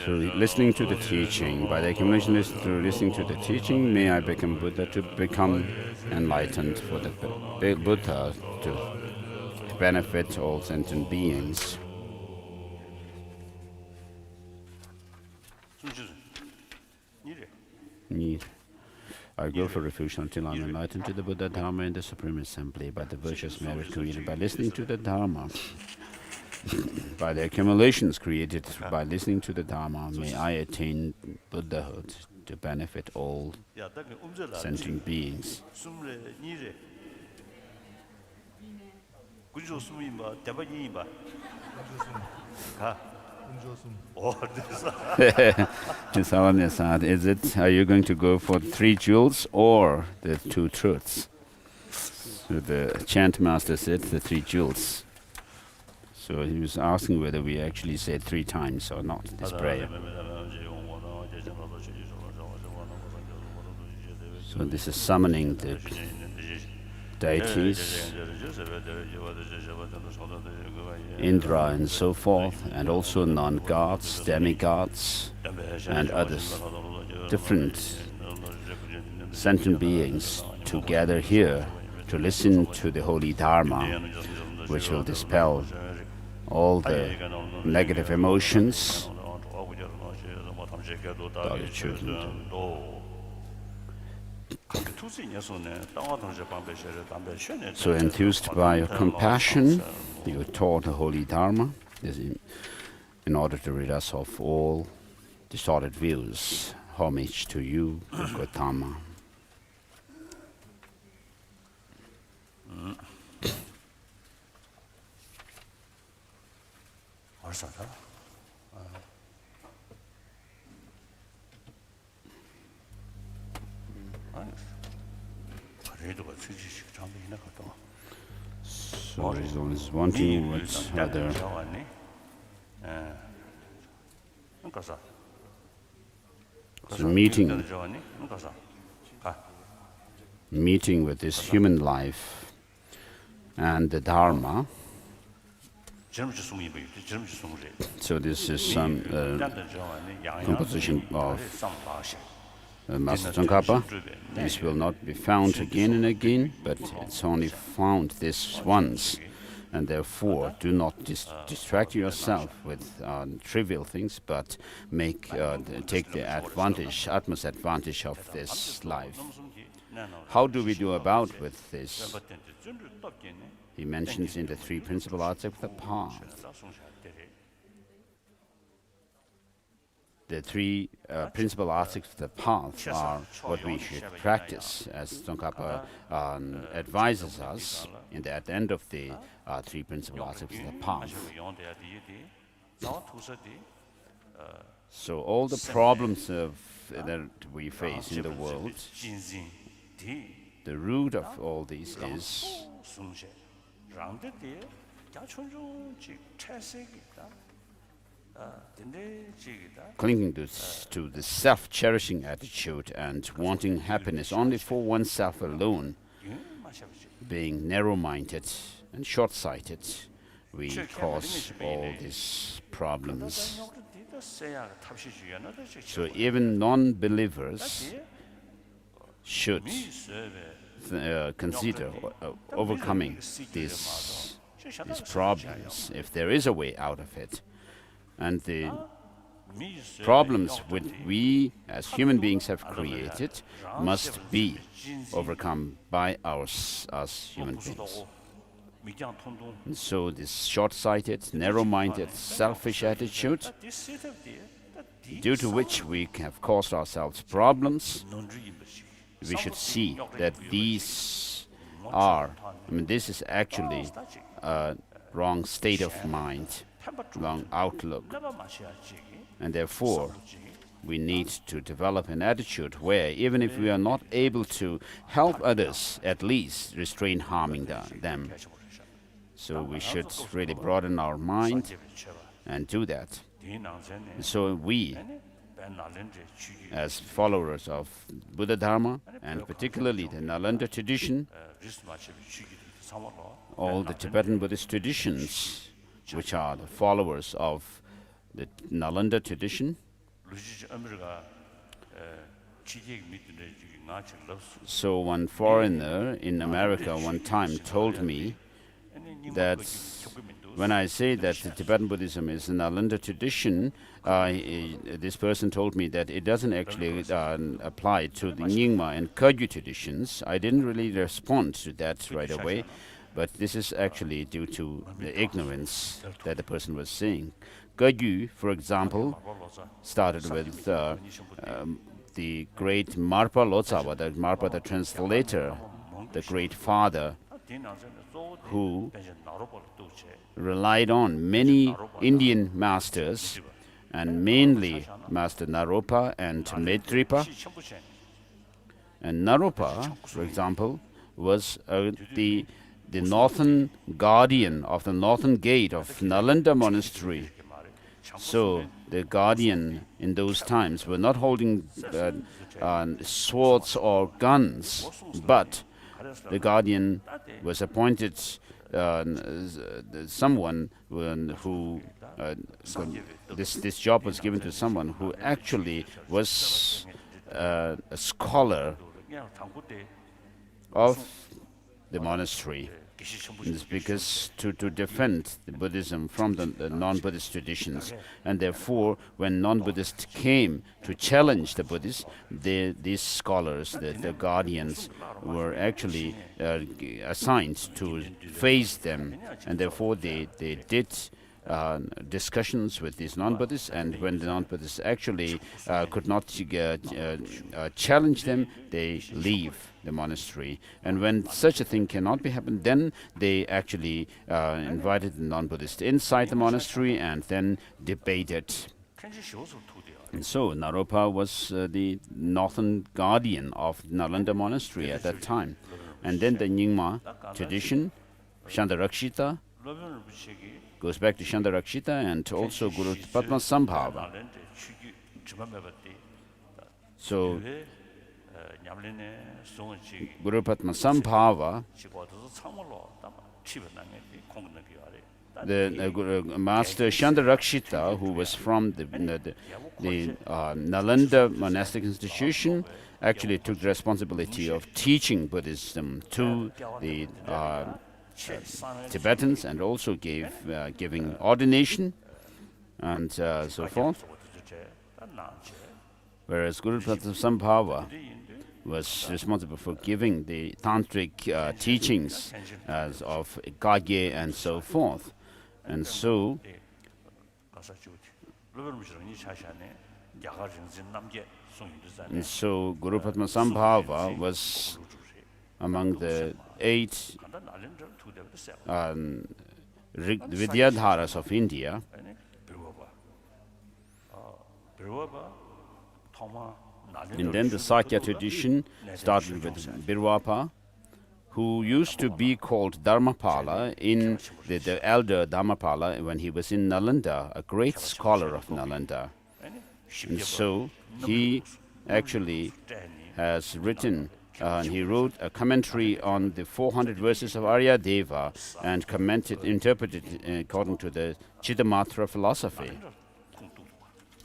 through listening to the teaching. By the accumulation through listening to the teaching, may I become Buddha to become enlightened, for the Buddha to benefit all sentient beings. I go for refuge until I'm enlightened to the Buddha, Dharma, and the Supreme Assembly by the virtuous merit created by listening to the Dharma. By the accumulations created by listening to the Dharma, may I attain Buddhahood to benefit all sentient beings. His Holiness, is it? Are you going to go for 3 jewels or the 2 truths? So the chant master said the 3 jewels. So he was asking whether we actually said 3 times or not this prayer. So this is summoning the deities, Indra and so forth, and also non-gods, demigods, and others, different sentient beings to gather here to listen to the holy Dharma, which will dispel all the negative emotions, so enthused by your compassion, you taught the holy Dharma in order to rid us of all distorted views. Homage to you, Gautama. So Rizal is wanting what other so meeting with this human life and the Dharma. So this is some composition of Master Tsongkhapa. This will not be found again and again, but it's only found this once, And therefore, do not distract yourself with trivial things, but take the utmost advantage of this life. How do we do about with this? He mentions in the three principal arts of the path. The three principal aspects of the path are what we should practice, as Tsongkhapa advises us at the end of the three principal aspects of the path. So all the problems that we face in the world, the root of all these is clinging to the self-cherishing attitude and wanting happiness only for oneself alone, being narrow-minded and short-sighted, we cause all these problems. So even non-believers should consider overcoming these problems if there is a way out of it. And the problems which we as human beings have created must be overcome by us human beings. And so this short-sighted, narrow-minded, selfish attitude, due to which we have caused ourselves problems, we should see that these are, this is actually a wrong state of mind, wrong outlook. And therefore, we need to develop an attitude where even if we are not able to help others, at least restrain harming them. So we should really broaden our mind and do that. So we, as followers of Buddha Dharma, and particularly the Nalanda tradition, all the Tibetan Buddhist traditions, which are the followers of the Nalanda tradition. So one foreigner in America one time told me that when I say that the Tibetan Buddhism is an Nalanda tradition, this person told me that it doesn't actually apply to the Nyingma and Kagyu traditions. I didn't really respond to that right away, but this is actually due to the ignorance that the person was saying. Kagyu, for example, started with the great Marpa Lotsawa, the Marpa the translator, the great father, who relied on many Indian masters, and mainly Master Naropa and Maitripa. And Naropa, for example, was the northern guardian of the northern gate of Nalanda Monastery. So the guardian in those times were not holding swords or guns, but the guardian was appointed someone who this job was given to someone who actually was a scholar of the monastery. It's because to defend the Buddhism from the non-Buddhist traditions, and therefore when non-Buddhists came to challenge the Buddhists, these scholars, the guardians, were actually assigned to face them, and therefore they did discussions with these non-Buddhists, and when the non-Buddhists actually could not challenge them, they leave the monastery. And when such a thing cannot be happened, then they actually invited the non-Buddhists inside the monastery and then debated. And so Naropa was the northern guardian of Nalanda Monastery at that time. And then the Nyingma tradition, Shandarakshita, goes back to Shandarakshita, and also Guru Padma Sambhava. So Guru Padma Sambhava, the Master Shandarakshita, who was from the Nalanda monastic institution, actually took the responsibility of teaching Buddhism to the Tibetans, and also giving ordination and so forth. Whereas Guru Sambhava was responsible for giving the tantric teachings as of Kage and so forth. And so Guru Padma Sambhava was among the 8 Vidyadharas of India. And then the Sakya tradition started with Birwapa, who used to be called Dharmapala, in the elder Dharmapala when he was in Nalanda, a great scholar of Nalanda. And so he actually has written, he wrote a commentary on the 400 verses of Arya Deva and interpreted according to the Chittamatra philosophy.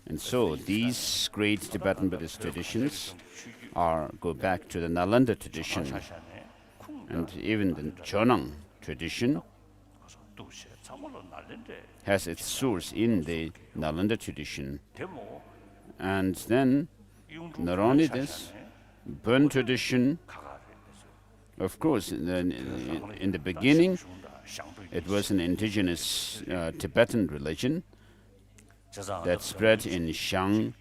And so these great Tibetan Buddhist traditions go back to the Nalanda tradition, and even the Chonang tradition has its source in the Nalanda tradition. And then not only this, Burn tradition, of course, in the beginning it was an indigenous Tibetan religion that spread in Xiangshung.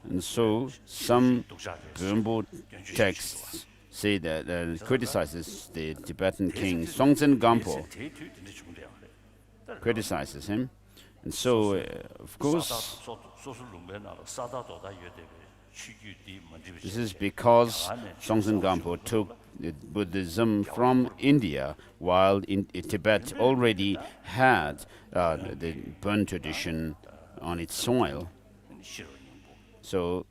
And so some Burmbo texts say that criticizes the Tibetan king Songtsen Gampo, criticizes him. And so, of course, this is because Songtsen Gampo took Buddhism from India, while in Tibet already had the Burn tradition on its soil. So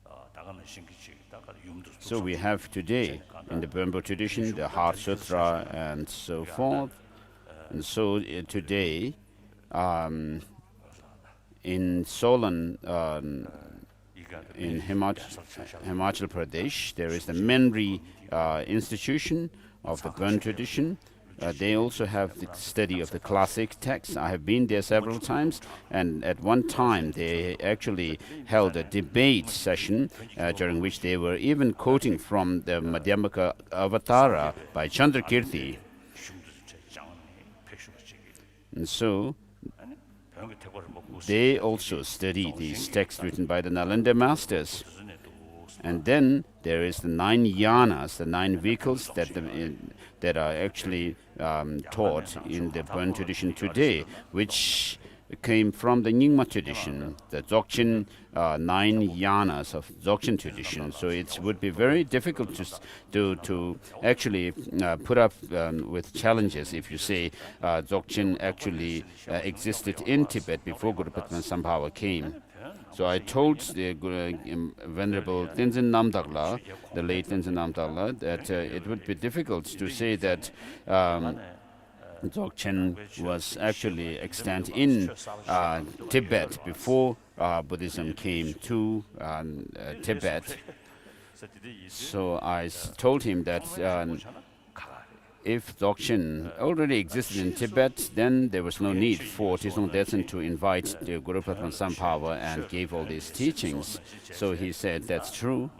we have today in the Burmbo tradition the Heart Sutra and so forth. And so today in Solan, in Himachal Pradesh, there is the Menri institution of the Burn tradition. They also have the study of the classic texts. I have been there several times, and at one time they actually held a debate session during which they were even quoting from the Madhyamaka Avatara by Chandrakirti. And so they also study these texts written by the Nalanda masters. And then there is the 9 yanas, the 9 vehicles that are actually taught in the Burn tradition today, which came from the Nyingma tradition, the Dzogchen 9 yanas of Dzogchen tradition. So it would be very difficult to actually put up with challenges if you say Dzogchen actually existed in Tibet before Guru Padma Sambhava came. So I told the Venerable Tenzin Namdagla, the late Tenzin Namdagla, that it would be difficult to say that Dzogchen was actually extant in Tibet before Buddhism came to Tibet. So I told him that if Dzogchen already existed in Tibet, then there was no need for Tizong Detsen to invite the Guru Padma Sambhava and gave all these teachings. So he said, that's true.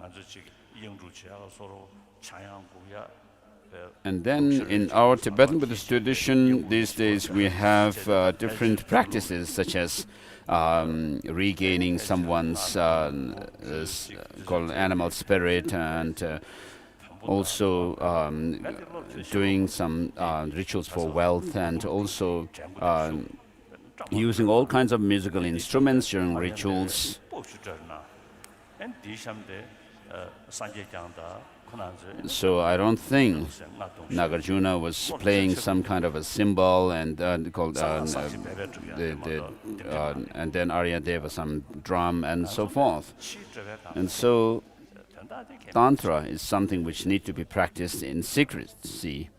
And then in our Tibetan Buddhist tradition, these days we have different practices, such as regaining someone's called animal spirit, and also doing some rituals for wealth, and also using all kinds of musical instruments during rituals. So I don't think Nagarjuna was playing some kind of a cymbal and called and then Aryadeva some drum and so forth. And so Tantra is something which needs to be practiced in secrecy.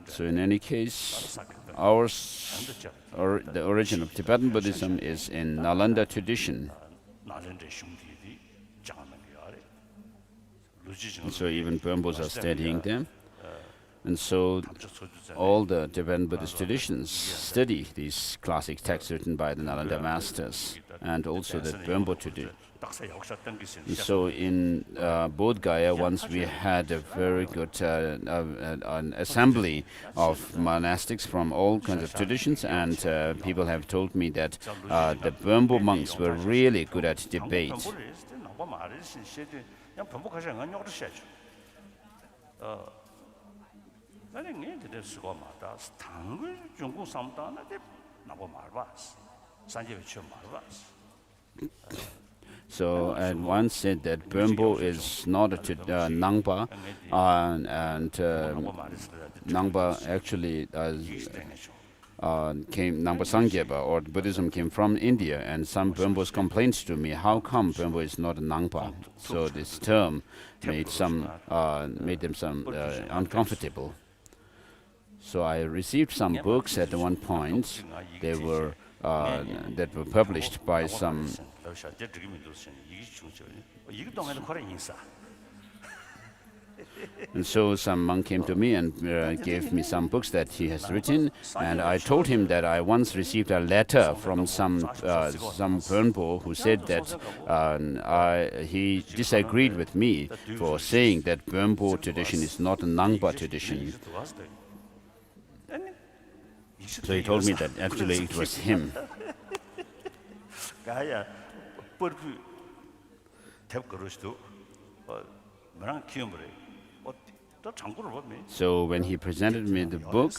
So in any case, the origin of Tibetan Buddhism is in Nalanda tradition. And so even Burmos are studying them. And so all the Tibetan Buddhist traditions study these classic texts written by the Nalanda masters and also the Burma tradition. So in Bodh Gaya, once we had a very good an assembly of monastics from all kinds of traditions, and people have told me that the Burma monks were really good at debate. So, and one said that Burma is not a Nangpa, and Nangpa actually came, Nangpa Sangyeba, or Buddhism came from India, and some Burmos complained to me, how come Burma is not a Nangpa? So this term made them uncomfortable. So I received some books at one point. They were that were published by some. And so some monk came to me and gave me some books that he has written, and I told him that I once received a letter from some Burmpo who said that he disagreed with me for saying that Burmpo tradition is not a Nangpa tradition. So he told me that actually it was him. So when he presented me the book,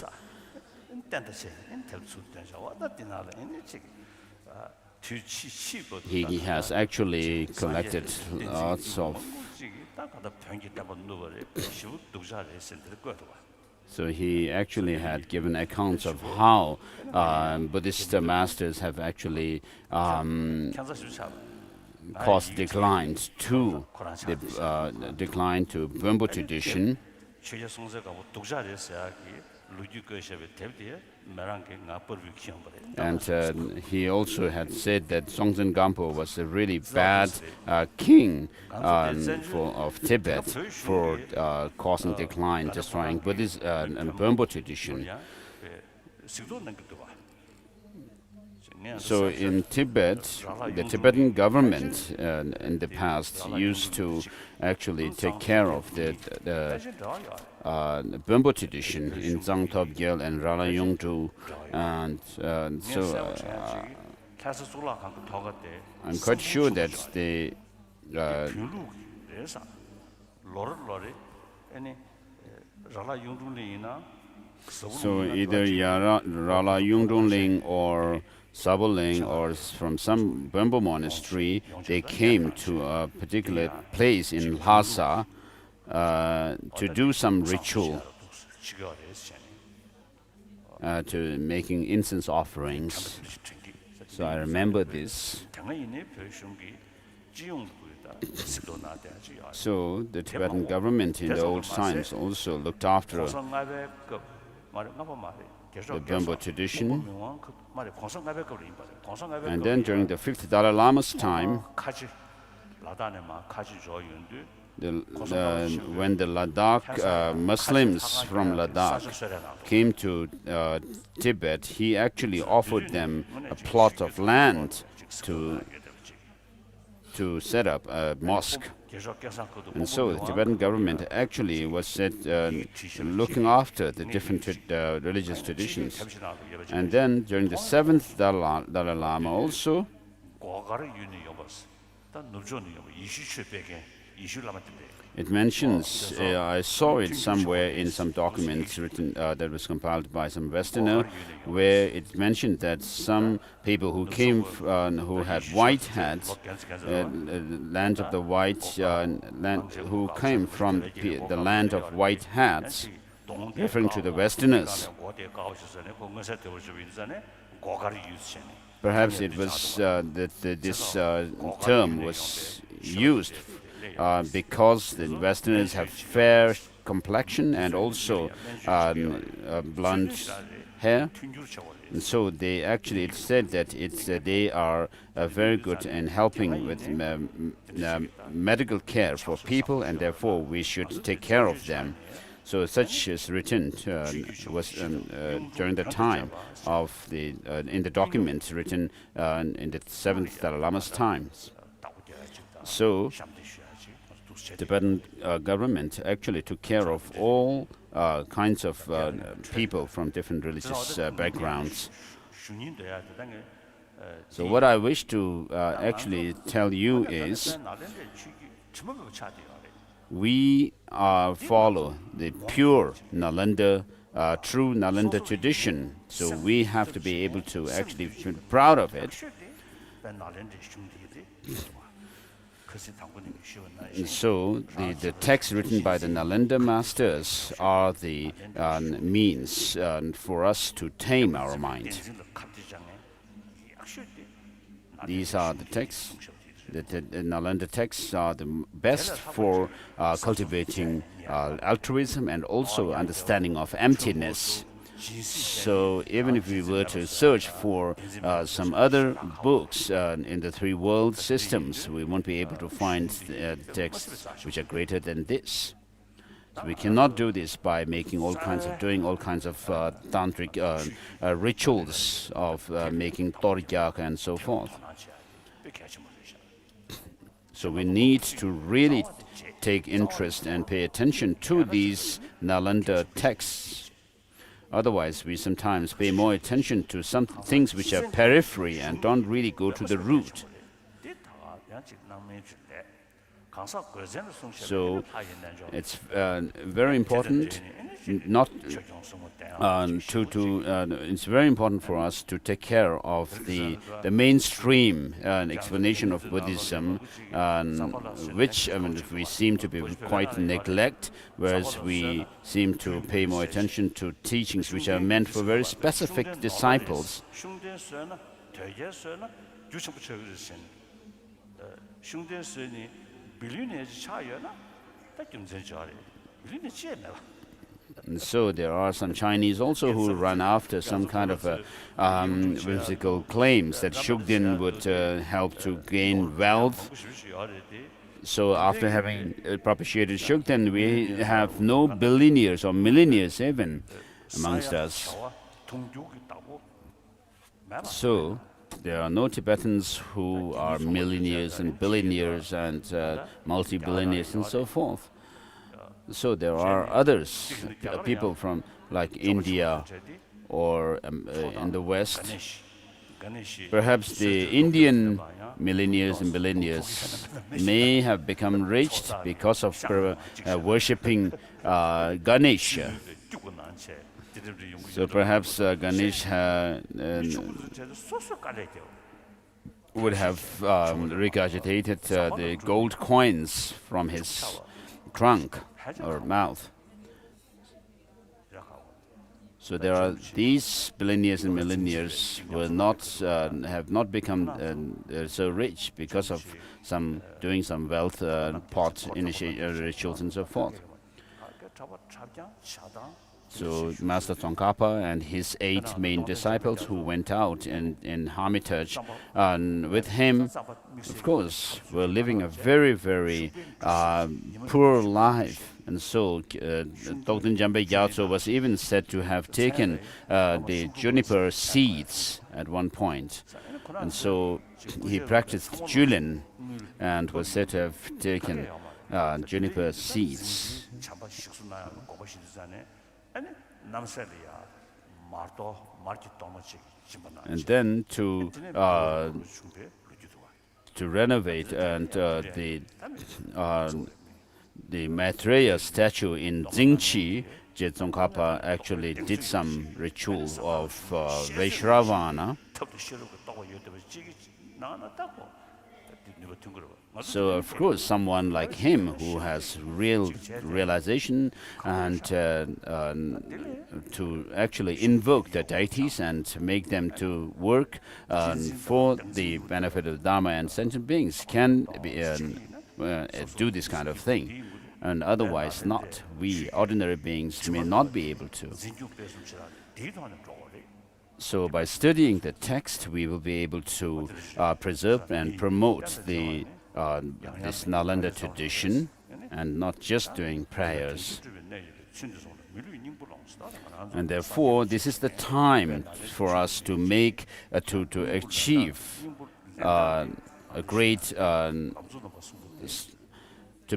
he has actually collected lots of. So he actually had given accounts of how Buddhist masters have actually caused decline to Burma tradition. And he also had said that Songtsen Gampo was a really bad king of Tibet for causing decline, destroying Buddhist and Burma tradition. So in Tibet, the Tibetan government in the past used to actually take care of the Burma tradition in Zangtop Gyel and Rala Yungdu, and so I'm quite sure that the so either Rala Yungdu Ling or Saboling or from some Burma monastery, they came to a particular place in Lhasa to do some ritual, to making incense offerings. So I remember this. So the Tibetan government in the old times also looked after the Burma tradition. And then during the 5th Dalai Lama's time, when the Ladakh Muslims from Ladakh came to Tibet, he actually offered them a plot of land to set up a mosque. And so the Tibetan government actually was looking after the different religious traditions. And then during the 7th Dalai Lama also, it mentions, I saw it somewhere in some documents written that was compiled by some Westerner, where it mentioned that some people who came, who had white hats, land of the white, who came from the land of white hats, referring to the Westerners. Perhaps it was that this term was used because the Westerners have fair complexion and also blonde hair. And so they actually, it said that they are very good in helping with medical care for people, and therefore we should take care of them. So such is written was during the time of the in the documents written in the seventh Dalai Lama's times. So Tibetan government actually took care of all kinds of people from different religious backgrounds. So what I wish to actually tell you is, we follow the pure Nalanda, true Nalanda tradition. So we have to be able to actually feel proud of it. And so the texts written by the Nalanda masters are the means for us to tame our mind. These are the texts. The Nalanda texts are the best for cultivating altruism and also understanding of emptiness. So even if we were to search for some other books in the three world systems, we won't be able to find texts which are greater than this. So we cannot do this by making doing all kinds of tantric rituals of making torjak and so forth. So we need to really take interest and pay attention to these Nalanda texts. Otherwise, we sometimes pay more attention to some things which are periphery and don't really go to the root. So it's very important it's very important for us to take care of the mainstream explanation of Buddhism, which we seem to be quite neglect, whereas we seem to pay more attention to teachings which are meant for very specific disciples. And so there are some Chinese also who run after some kind of whimsical claims that Shugden would help to gain wealth. So after having propitiated Shugden, we have no billionaires or millionaires even amongst us. So there are no Tibetans who are millionaires and billionaires and multi-billionaires and so forth. So there are others, people from like India or in the West. Perhaps the Indian millionaires and billionaires may have become rich because of worshipping Ganesha. So perhaps Ganesh would have regurgitated the gold coins from his trunk or mouth. So there are these billionaires and millionaires will not have not become so rich because of doing some wealth pot rituals and so forth. So Master Tsongkhapa and his 8 main disciples who went out in Hermitage, and with him, of course, were living a very, very poor life. And so Dr. Jambe Gyatso was even said to have taken the juniper seeds at one point. And so he practiced Julin and was said to have taken juniper seeds. And then to renovate and the Maitreya statue in Jingchi, Je Tsongkhapa actually did some ritual of Vaishravana. So of course someone like him who has real realization and to actually invoke the deities and make them to work for the benefit of Dharma and sentient beings can do this kind of thing, and otherwise not. We ordinary beings may not be able to. So by studying the text, we will be able to preserve and promote this Nalanda tradition, and not just doing prayers. And therefore, this is the time for us to make, to achieve a great, to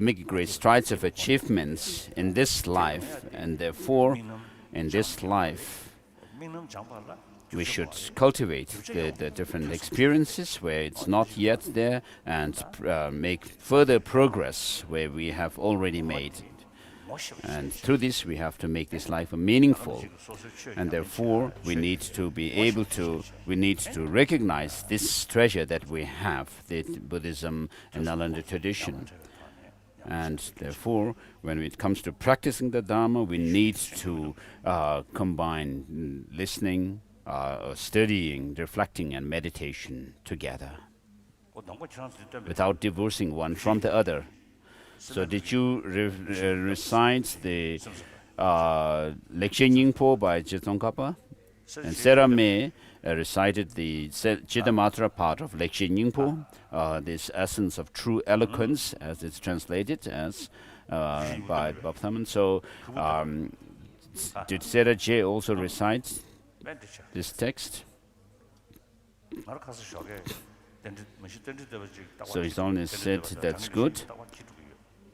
make great strides of achievements in this life. And therefore, in this life, we should cultivate the different experiences where it's not yet there, and make further progress where we have already made. And through this, we have to make this life meaningful. And therefore, we need to recognize this treasure that we have, the Buddhism and Nalanda tradition. And therefore, when it comes to practicing the Dharma, we need to combine listening, studying, reflecting, and meditation together, without divorcing one from the other. So did you recite the Lekshe Nyingpo by Tsongkhapa? And Sera May recited the Chittamatra part of Lekshe Nyingpo, this essence of true eloquence, as it's translated as by Bob Thurman. So did Sera J also recite this text? So his Holiness said that's good.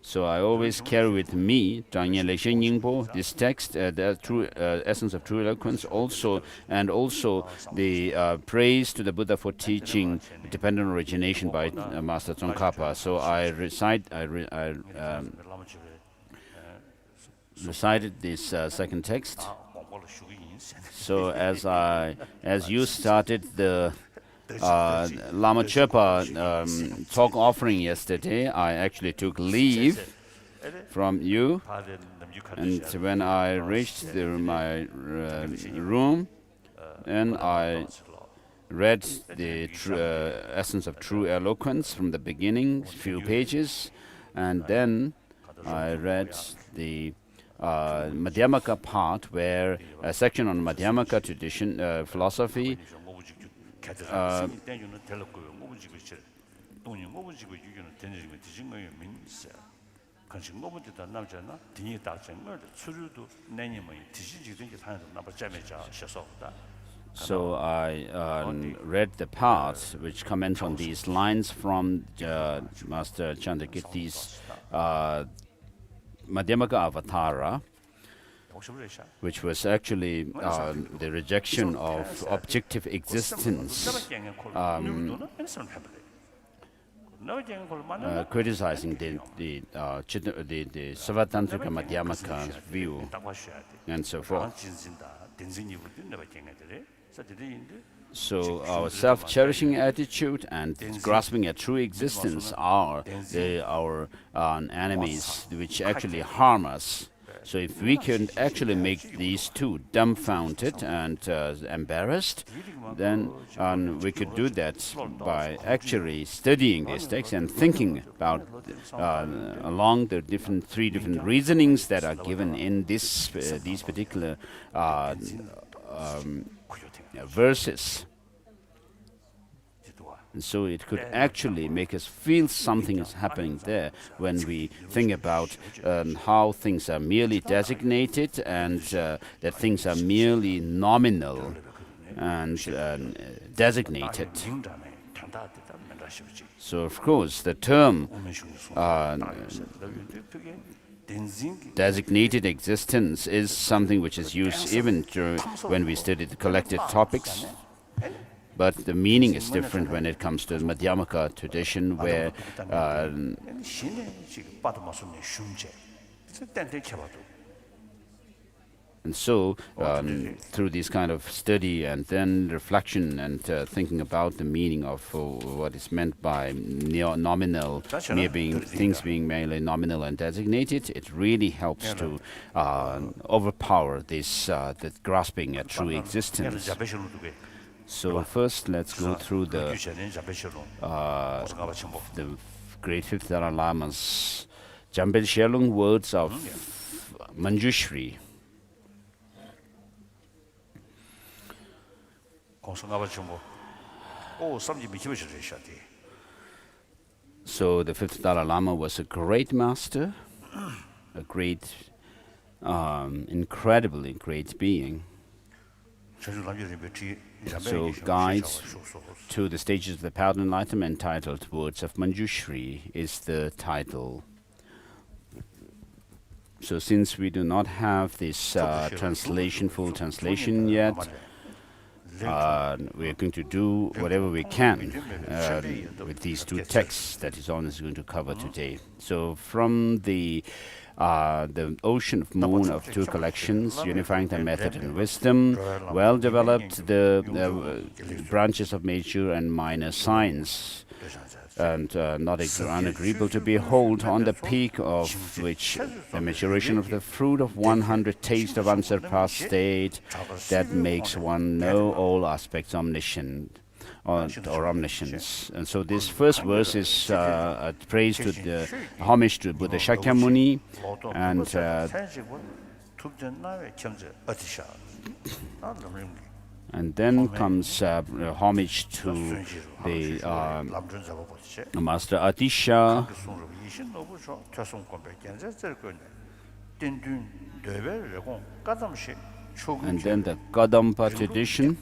So I always carry with me Dangye Lekshe Nyingpo, this text, the true essence of true eloquence, and also the praise to the Buddha for teaching dependent origination by Master Tsongkhapa. So I recited this second text. So as you started the Lama Chepa talk offering yesterday, I actually took leave from you, and when I reached my room, and I read the essence of true eloquence from the beginning, few pages, and then I read the Madhyamaka part, where a section on Madhyamaka tradition, philosophy, so I read the part which comments on these lines from Master Chandrakirti's Madhyamaka Avatara, which was actually the rejection of objective existence, criticizing the Savatantrika Madhyamaka view, and so forth. So our self-cherishing attitude and grasping at true existence are our enemies, which actually harm us. So if we can actually make these two dumbfounded and embarrassed, then we could do that by actually studying this text and thinking about along the three different reasonings that are given in these particular verses. And so it could actually make us feel something is happening there when we think about how things are merely designated, and that things are merely nominal and designated. So of course the term designated existence is something which is used even when we study the collected topics. But the meaning is different when it comes to the Madhyamaka tradition, where and so through this kind of study and then reflection and thinking about the meaning of what is meant by nominal, things being merely nominal and designated, it really helps to overpower this the grasping at true existence. So first, let's go through the great Fifth Dalai Lama's Jambel Shelung words of Manjushri. So the fifth Dalai Lama was a great master, a great, incredibly great being. So guides to the stages of the path of enlightenment, entitled Words of Manjushri, is the title. So since we do not have this full translation yet, we are going to do whatever we can with these two texts that is going to cover today. So from the Ocean of Moon of two collections, unifying the method and wisdom, well developed the branches of major and minor science, and not unagreeable to behold, on the peak of which the maturation of the fruit of 100 taste of unsurpassed state that makes one know all aspects omniscient or omniscience. And so this first verse is a praise to the homage to Buddha Shakyamuni, and then comes homage to the Master Atisha, and then the Kadampa tradition,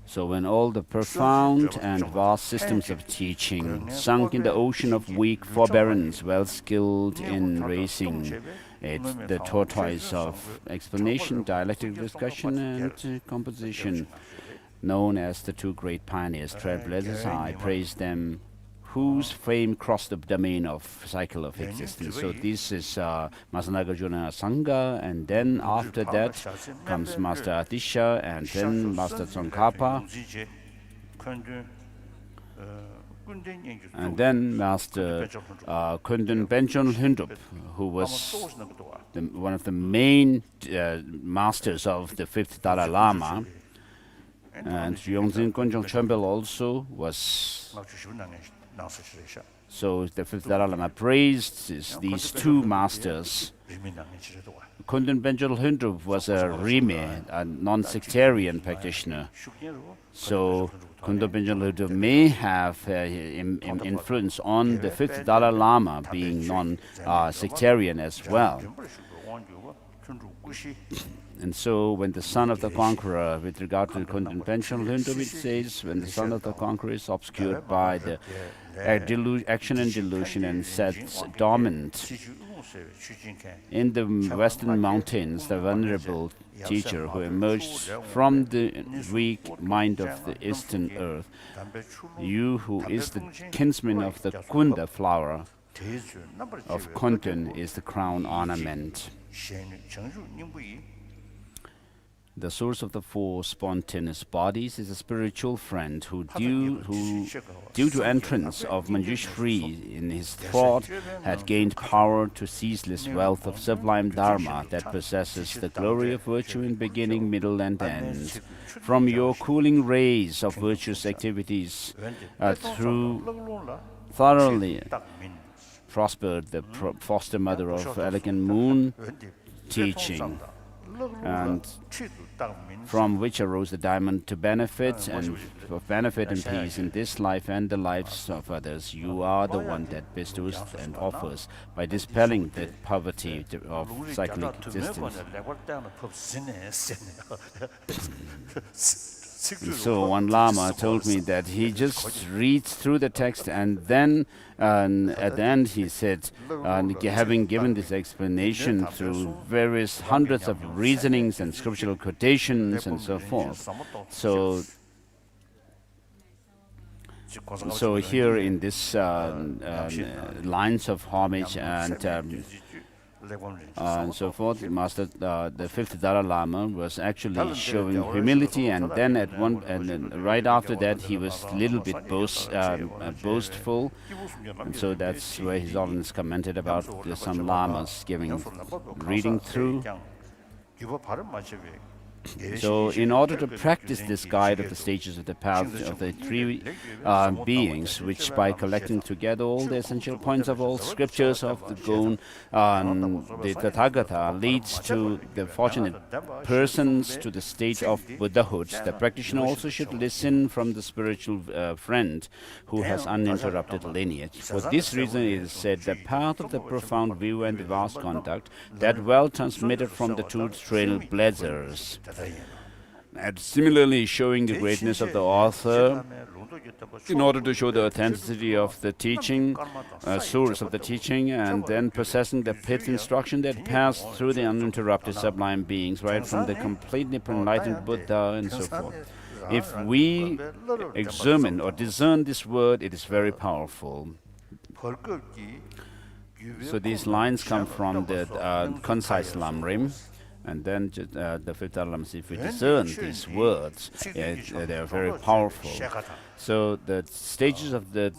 So when all the profound and vast systems of teaching, sunk in the ocean of weak forbearance, well skilled in raising it, the tortoise of explanation, dialectic discussion, and composition, known as the two great pioneers, trailblazers, I praise them, whose fame crossed the domain of cycle of existence. So this is Master Nagarjuna Sangha, and then after that comes Master Atisha, and then Master Tsongkhapa, and then Master Kundun Benchon Hundup, who was one of the main masters of the fifth Dalai Lama. And Yongzin Konjong Chömbel also was. So the fifth Dalai Lama praised these two masters. Kundun Benjol Hundup was a Rime, a non-sectarian practitioner. So Kundun Benjol Hundup may have influence on the fifth Dalai Lama being non-sectarian as well. And so when the son of the conqueror, with regard to the conventional Hindu, it says, when the son of the conqueror is obscured by the action and delusion and sets dormant in the western mountains, the venerable teacher who emerged from the weak mind of the eastern earth, you who is the kinsman of the Kunda flower of Kundun, is the crown ornament. The source of the four spontaneous bodies is a spiritual friend who, due to entrance of Manjushri in his thought, had gained power to ceaseless wealth of sublime dharma that possesses the glory of virtue in beginning, middle, and end. From your cooling rays of virtuous activities, through thoroughly prospered the foster mother of elegant moon teaching, and from which arose the diamond to benefit and peace in this life and the lives of others. You are the one that bestows and offers by dispelling the poverty of cyclic existence. So one Lama told me that he just reads through the text, and then at the end he said, having given this explanation through various hundreds of reasonings and scriptural quotations and so forth. So here in this lines of homage and so forth, the fifth Dalai Lama was actually showing humility, and then right after that he was a little bit boastful, and so that's where His Holiness commented about some lamas reading through. So in order to practice this guide of the stages of the path of the three beings, which by collecting together all the essential points of all scriptures of the Gaon, the Tathagata leads to the fortunate persons to the state of Buddhahood, the practitioner also should listen from the spiritual friend who has uninterrupted lineage. For this reason it is said, the path of the profound view and the vast conduct, that well transmitted from the two trail blazers. And similarly showing the greatness of the author, in order to show the authenticity of the teaching, source of the teaching, and then possessing the pith instruction that passed through the uninterrupted sublime beings, right from the completely enlightened Buddha and so forth. If we examine or discern this word, it is very powerful. So these lines come from the concise Lam Rim. And then the fifth Lama, if we discern these words, they are very powerful. So the stages of the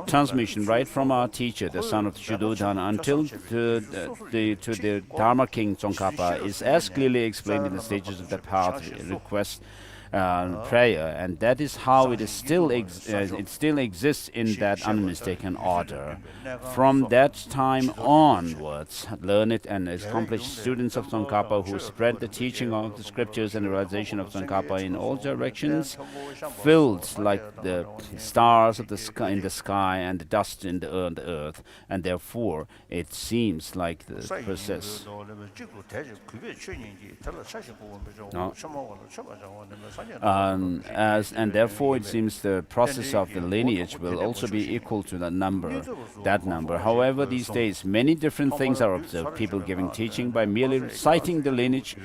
transmission, right from our teacher, the son of Shuddhodhan, until to the Dharma King Tsongkhapa, is as clearly explained in the stages of the path, request, prayer, and that is how it still exists in that unmistaken order. From that time onwards, learned and accomplished students of Tsongkhapa who spread the teaching of the scriptures and the realization of Tsongkhapa in all directions, filled like the stars of the sky in the sky and the dust in the earth, and therefore it seems like the process. And therefore it seems the process of the lineage will also be equal to that number. However, these days many different things are observed. People giving teaching by merely citing the lineage,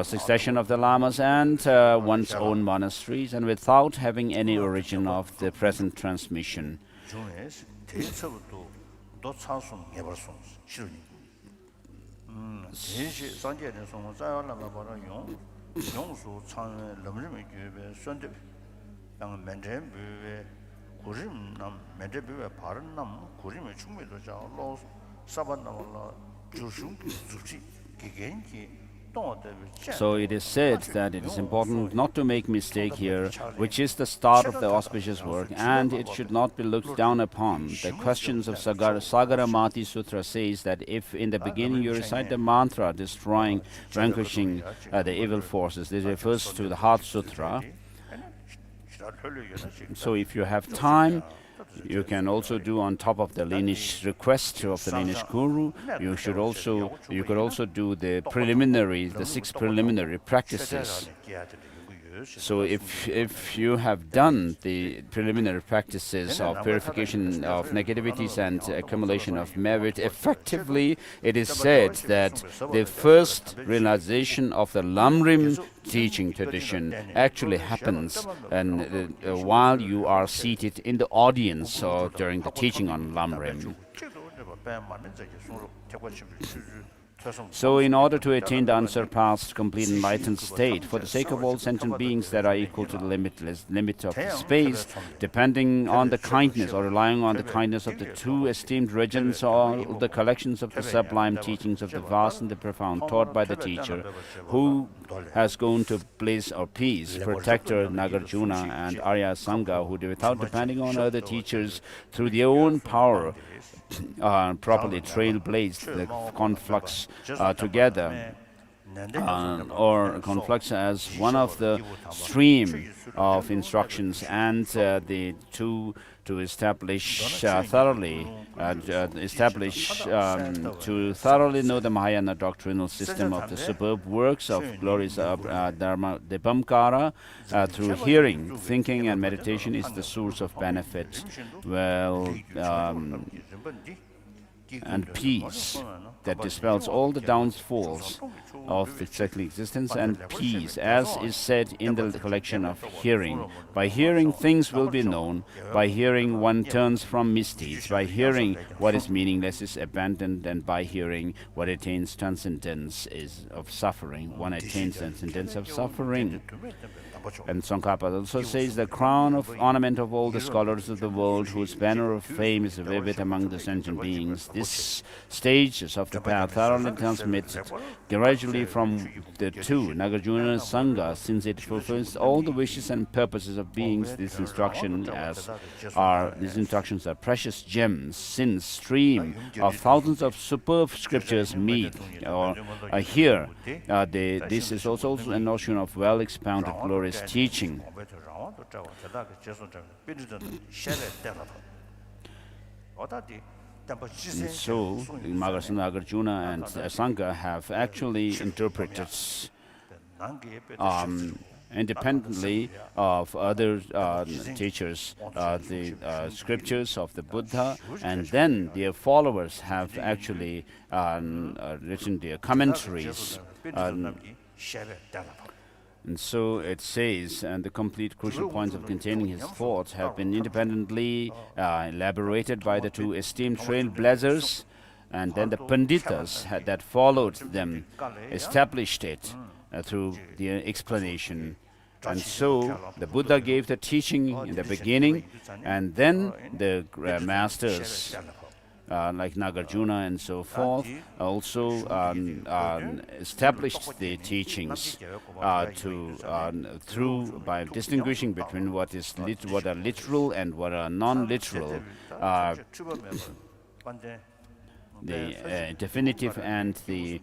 succession of the lamas and one's own monasteries, and without having any origin of the present transmission. So it is said that it is important not to make mistake here, which is the start of the auspicious work, and it should not be looked down upon. The questions of Sagaramati Sutra says that if in the beginning you recite the mantra destroying, vanquishing the evil forces, this refers to the Heart Sutra. So if you have time, you can also do on top of the lineage request of the lineage guru. You could also do the preliminary, the 6 preliminary practices. So if you have done the preliminary practices of purification of negativities and accumulation of merit, effectively it is said that the first realization of the Lam Rim teaching tradition actually happens and while you are seated in the audience or during the teaching on Lam Rim. So in order to attain the unsurpassed, complete enlightened state, for the sake of all sentient beings that are equal to the limit of space, depending on the kindness or relying on the kindness of the two esteemed regions or the collections of the sublime teachings of the vast and the profound taught by the teacher, who has gone to bliss or peace, protector Nagarjuna and Arya Sangha, who without depending on other teachers through their own power properly trailblazed the conflux together, or conflux as one of the stream of instructions, and the two to establish thoroughly to thoroughly know the Mahayana doctrinal system of the superb works of glorious Dharma Dipamkara through hearing, thinking and meditation is the source of benefit, and peace that dispels all the downfalls of the cyclic existence, and peace, as is said in the collection of hearing. By hearing, things will be known. By hearing, one turns from misdeeds. By hearing, what is meaningless is abandoned, and by hearing, what attains transcendence is of suffering. One attains transcendence of suffering. And Tsongkhapa also says, the crown of ornament of all the scholars of the world, whose banner of fame is vivid among the sentient beings. These stages of the path thoroughly transmitted gradually from the two, Nagarjuna Sangha, since it fulfills all the wishes and purposes of beings. These instructions are precious gems, since stream of thousands of superb scriptures meet here. This is also a notion of well-expounded glorious teaching. And so, Nagarjuna and Sangha have actually interpreted independently of other teachers, the scriptures of the Buddha, and then their followers have actually written their commentaries. And so it says, and the complete crucial points of containing his thoughts have been independently elaborated by the two esteemed trailblazers, and then the Panditas that followed them established it through the explanation. And so the Buddha gave the teaching in the beginning, and then the masters like Nagarjuna and so forth also established the teachings through by distinguishing between what are literal and what are non-literal, the definitive and the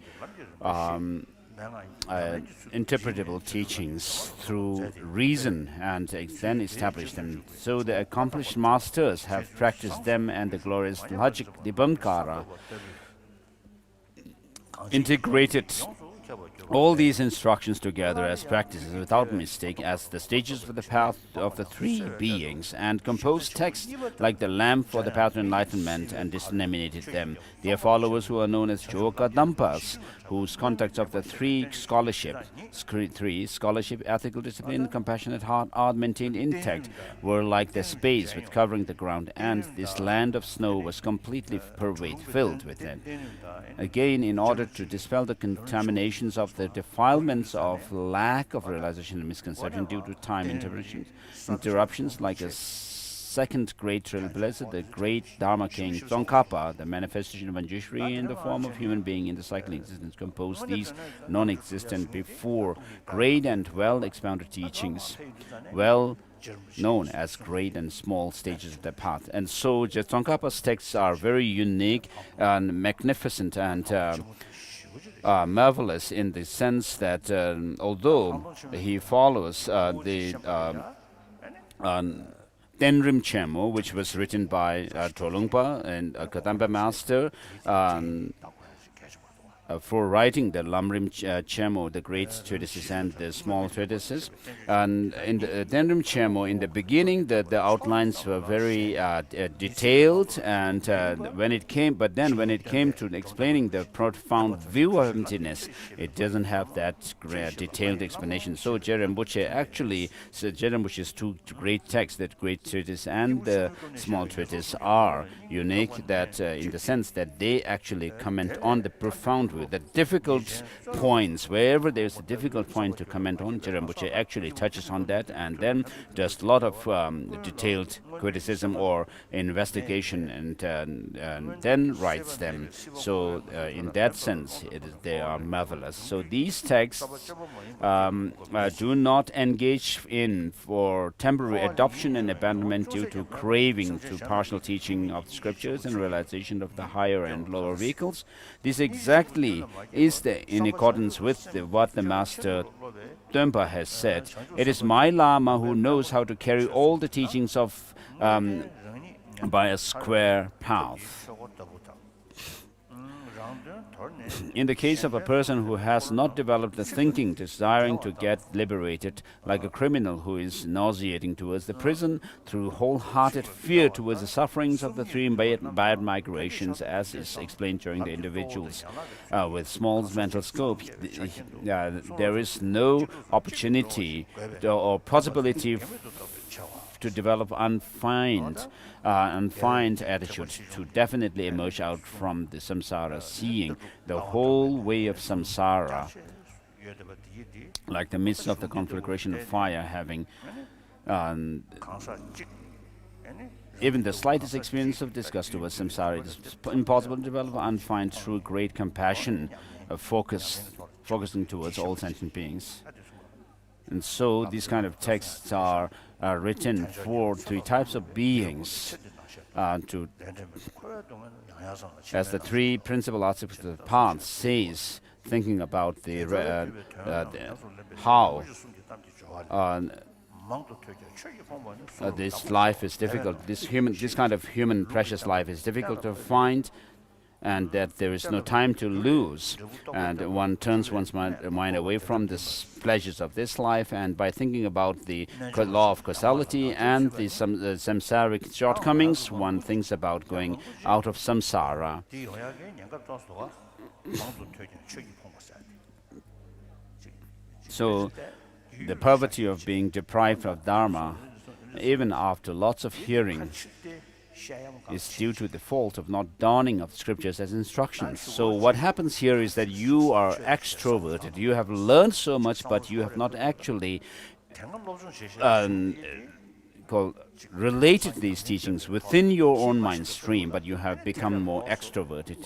interpretable teachings through reason, and then establish them. So the accomplished masters have practiced them, and the glorious logic, the Bhankara, integrated all these instructions together as practices without mistake as the stages for the path of the three beings, and composed texts like the lamp for the path of enlightenment and disseminated them. Their followers, who are known as Joka Dampas, whose contacts of the three scholarship, ethical discipline, compassionate heart, are maintained intact, were like the space with covering the ground, and this land of snow was completely filled with it. Again, in order to dispel the contaminations of the defilements of lack of realization and misconception due to time interruptions, like a second great trailblazer, the great Dharma king Tsongkhapa, the manifestation of Manjushri in the form of human being in the cycling existence, composed these non-existent before great and well-expounded teachings, well known as great and small stages of the path. And so Tsongkhapa's texts are very unique and magnificent and marvelous in the sense that although he follows the Rim Chemo, which was written by Trolungpa and Kadamba Master, for writing the Lam Rim Chemo, the great treatises and the small treatises. And in the Rim Chemo, in the beginning, the outlines were very detailed, and when it came to explaining the profound view of emptiness, it doesn't have that detailed explanation. So Rinpoche's two great texts, that great treatise and the small treatise, are unique that in the sense that they actually comment on the profound view, the difficult points. Wherever there's a difficult point to comment on, Rinpoche actually touches on that and then does a lot of detailed criticism or investigation, and then writes them. So in that sense, they are marvelous. So these texts do not engage in for temporary adoption and abandonment due to craving to partial teaching of the scriptures and realization of the higher and lower vehicles. This exactly is in accordance with what the Master Trungpa has said. It is my Lama who knows how to carry all the teachings of by a square path. In the case of a person who has not developed the thinking, desiring to get liberated, like a criminal who is nauseating towards the prison, through wholehearted fear towards the sufferings of the three bad migrations, as is explained during the individuals with small mental scope, there is no opportunity or possibility to develop unfined attitude to definitely emerge out from the samsara, seeing the whole way of samsara like the midst of the conflagration of fire, having even the slightest experience of disgust towards samsara, it is impossible to develop and find true great compassion, focusing towards all sentient beings. And so these kind of texts are written for three types of beings, as the three principal aspects of the path says, thinking about how this life is difficult, this kind of human precious life is difficult to find, and that there is no time to lose, and one turns one's mind away from the pleasures of this life, and by thinking about the law of causality and the samsaric shortcomings, one thinks about going out of samsara. So the poverty of being deprived of dharma, even after lots of hearing, is due to the fault of not dawning of scriptures as instructions. So what happens here is that you are extroverted. You have learned so much, but you have not actually related these teachings within your own mind stream, but you have become more extroverted.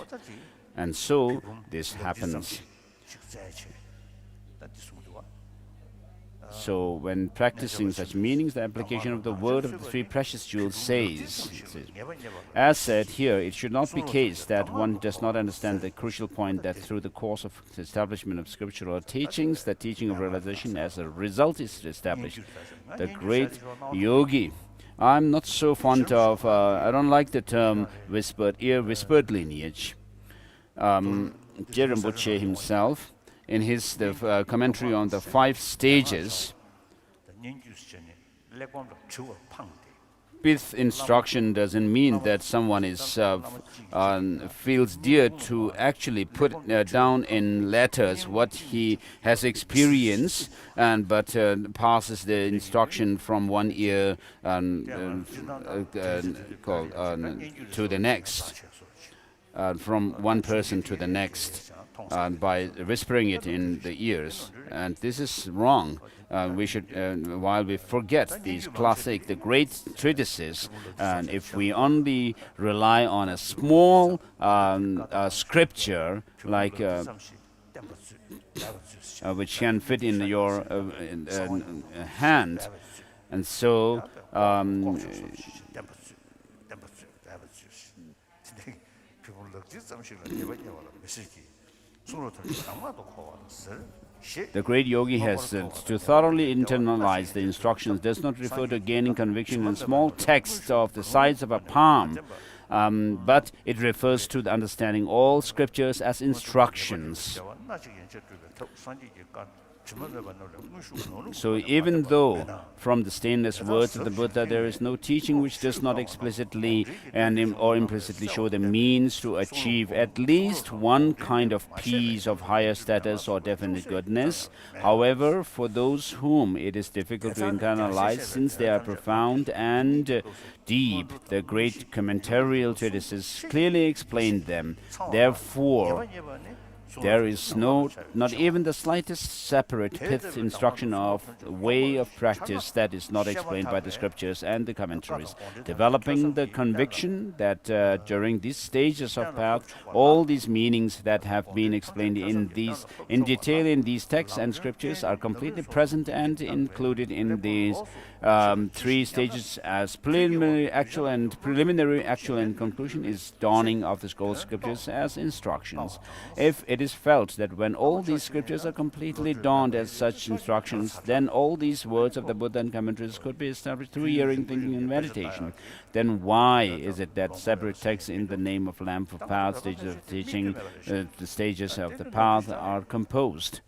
And so this happens. So when practicing such meanings, the application of the word of the three precious jewels says, as said here, it should not be case that one does not understand the crucial point that through the course of the establishment of scriptural teachings, the teaching of realization as a result is established. The great yogi, I'm not so fond of, I don't like the term whispered ear, whispered lineage. Rinpoche himself, in his commentary on the 5 stages, pith instruction doesn't mean that someone is feels dear to actually put down in letters what he has experienced, but passes the instruction from one ear to the next, from one person to the next, by whispering it in the ears. And this is wrong. We should, while we forget these classic, the great treatises, and if we only rely on a small scripture, like which can fit in your hand, and so the great yogi has to thoroughly internalize the instructions does not refer to gaining conviction in small texts of the size of a palm, but it refers to the understanding all scriptures as instructions. So even though from the stainless words of the Buddha there is no teaching which does not explicitly or implicitly show the means to achieve at least one kind of peace of higher status or definite goodness, however, for those whom it is difficult to internalize, since they are profound and deep, the great commentarial treatises clearly explain them. Therefore, there is not even the slightest separate pith instruction of way of practice that is not explained by the scriptures and the commentaries, developing the conviction that during these stages of path, all these meanings that have been explained in detail in these texts and scriptures are completely present and included in these 3 stages as preliminary, actual, and conclusion is dawning of the scroll scriptures as instructions. If it is felt that when all these scriptures are completely dawned as such instructions, then all these words of the Buddha and commentaries could be established through hearing, thinking, and meditation. Then why is it that separate texts in the name of lamp of path, stages of teaching, the stages of the path are composed?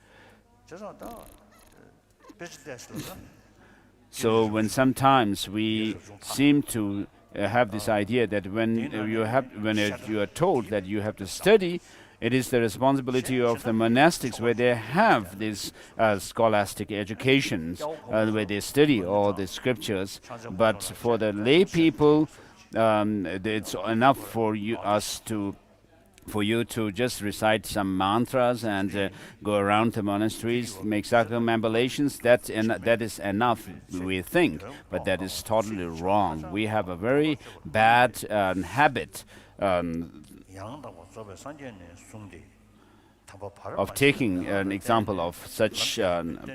So when sometimes we seem to have this idea that when you are told that you have to study, it is the responsibility of the monastics where they have these scholastic educations, where they study all the scriptures. But for the lay people, it's enough for us to for you to just recite some mantras and go around the monasteries, make circumambulations, that is enough, we think, but that is totally wrong. We have a very bad habit of taking an example of such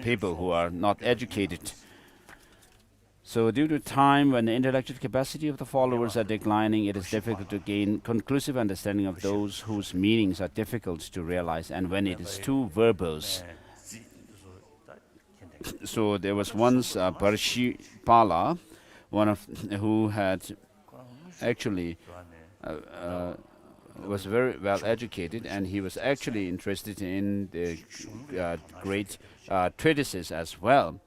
people who are not educated. So due to time, when the intellectual capacity of the followers are declining, it is difficult to gain conclusive understanding of those whose meanings are difficult to realize, and when it is too verbose. So there was once Parshipala, one of who had actually was very well educated, and he was actually interested in the great treatises as well.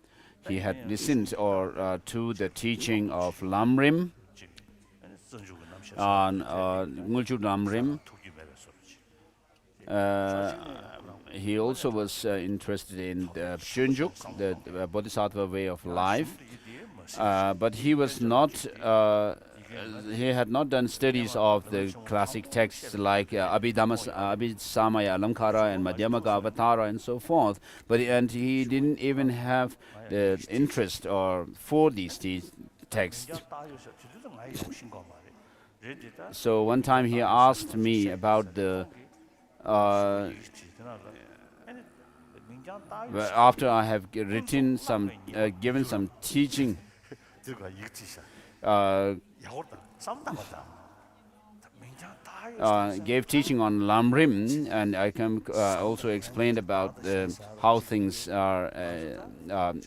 He had listened to the teaching of Lam Rim, on Lam Rim. He also was interested in the Shunjuk, the Bodhisattva way of life, but he was not. He had not done studies of the classic texts like Abhisamaya Alamkara and Madhyamaka Avatara and so forth. And he didn't even have the interest for these texts. So one time he asked me about the after I have given some teaching. Gave teaching on Lam Rim, and I can also explained about how things are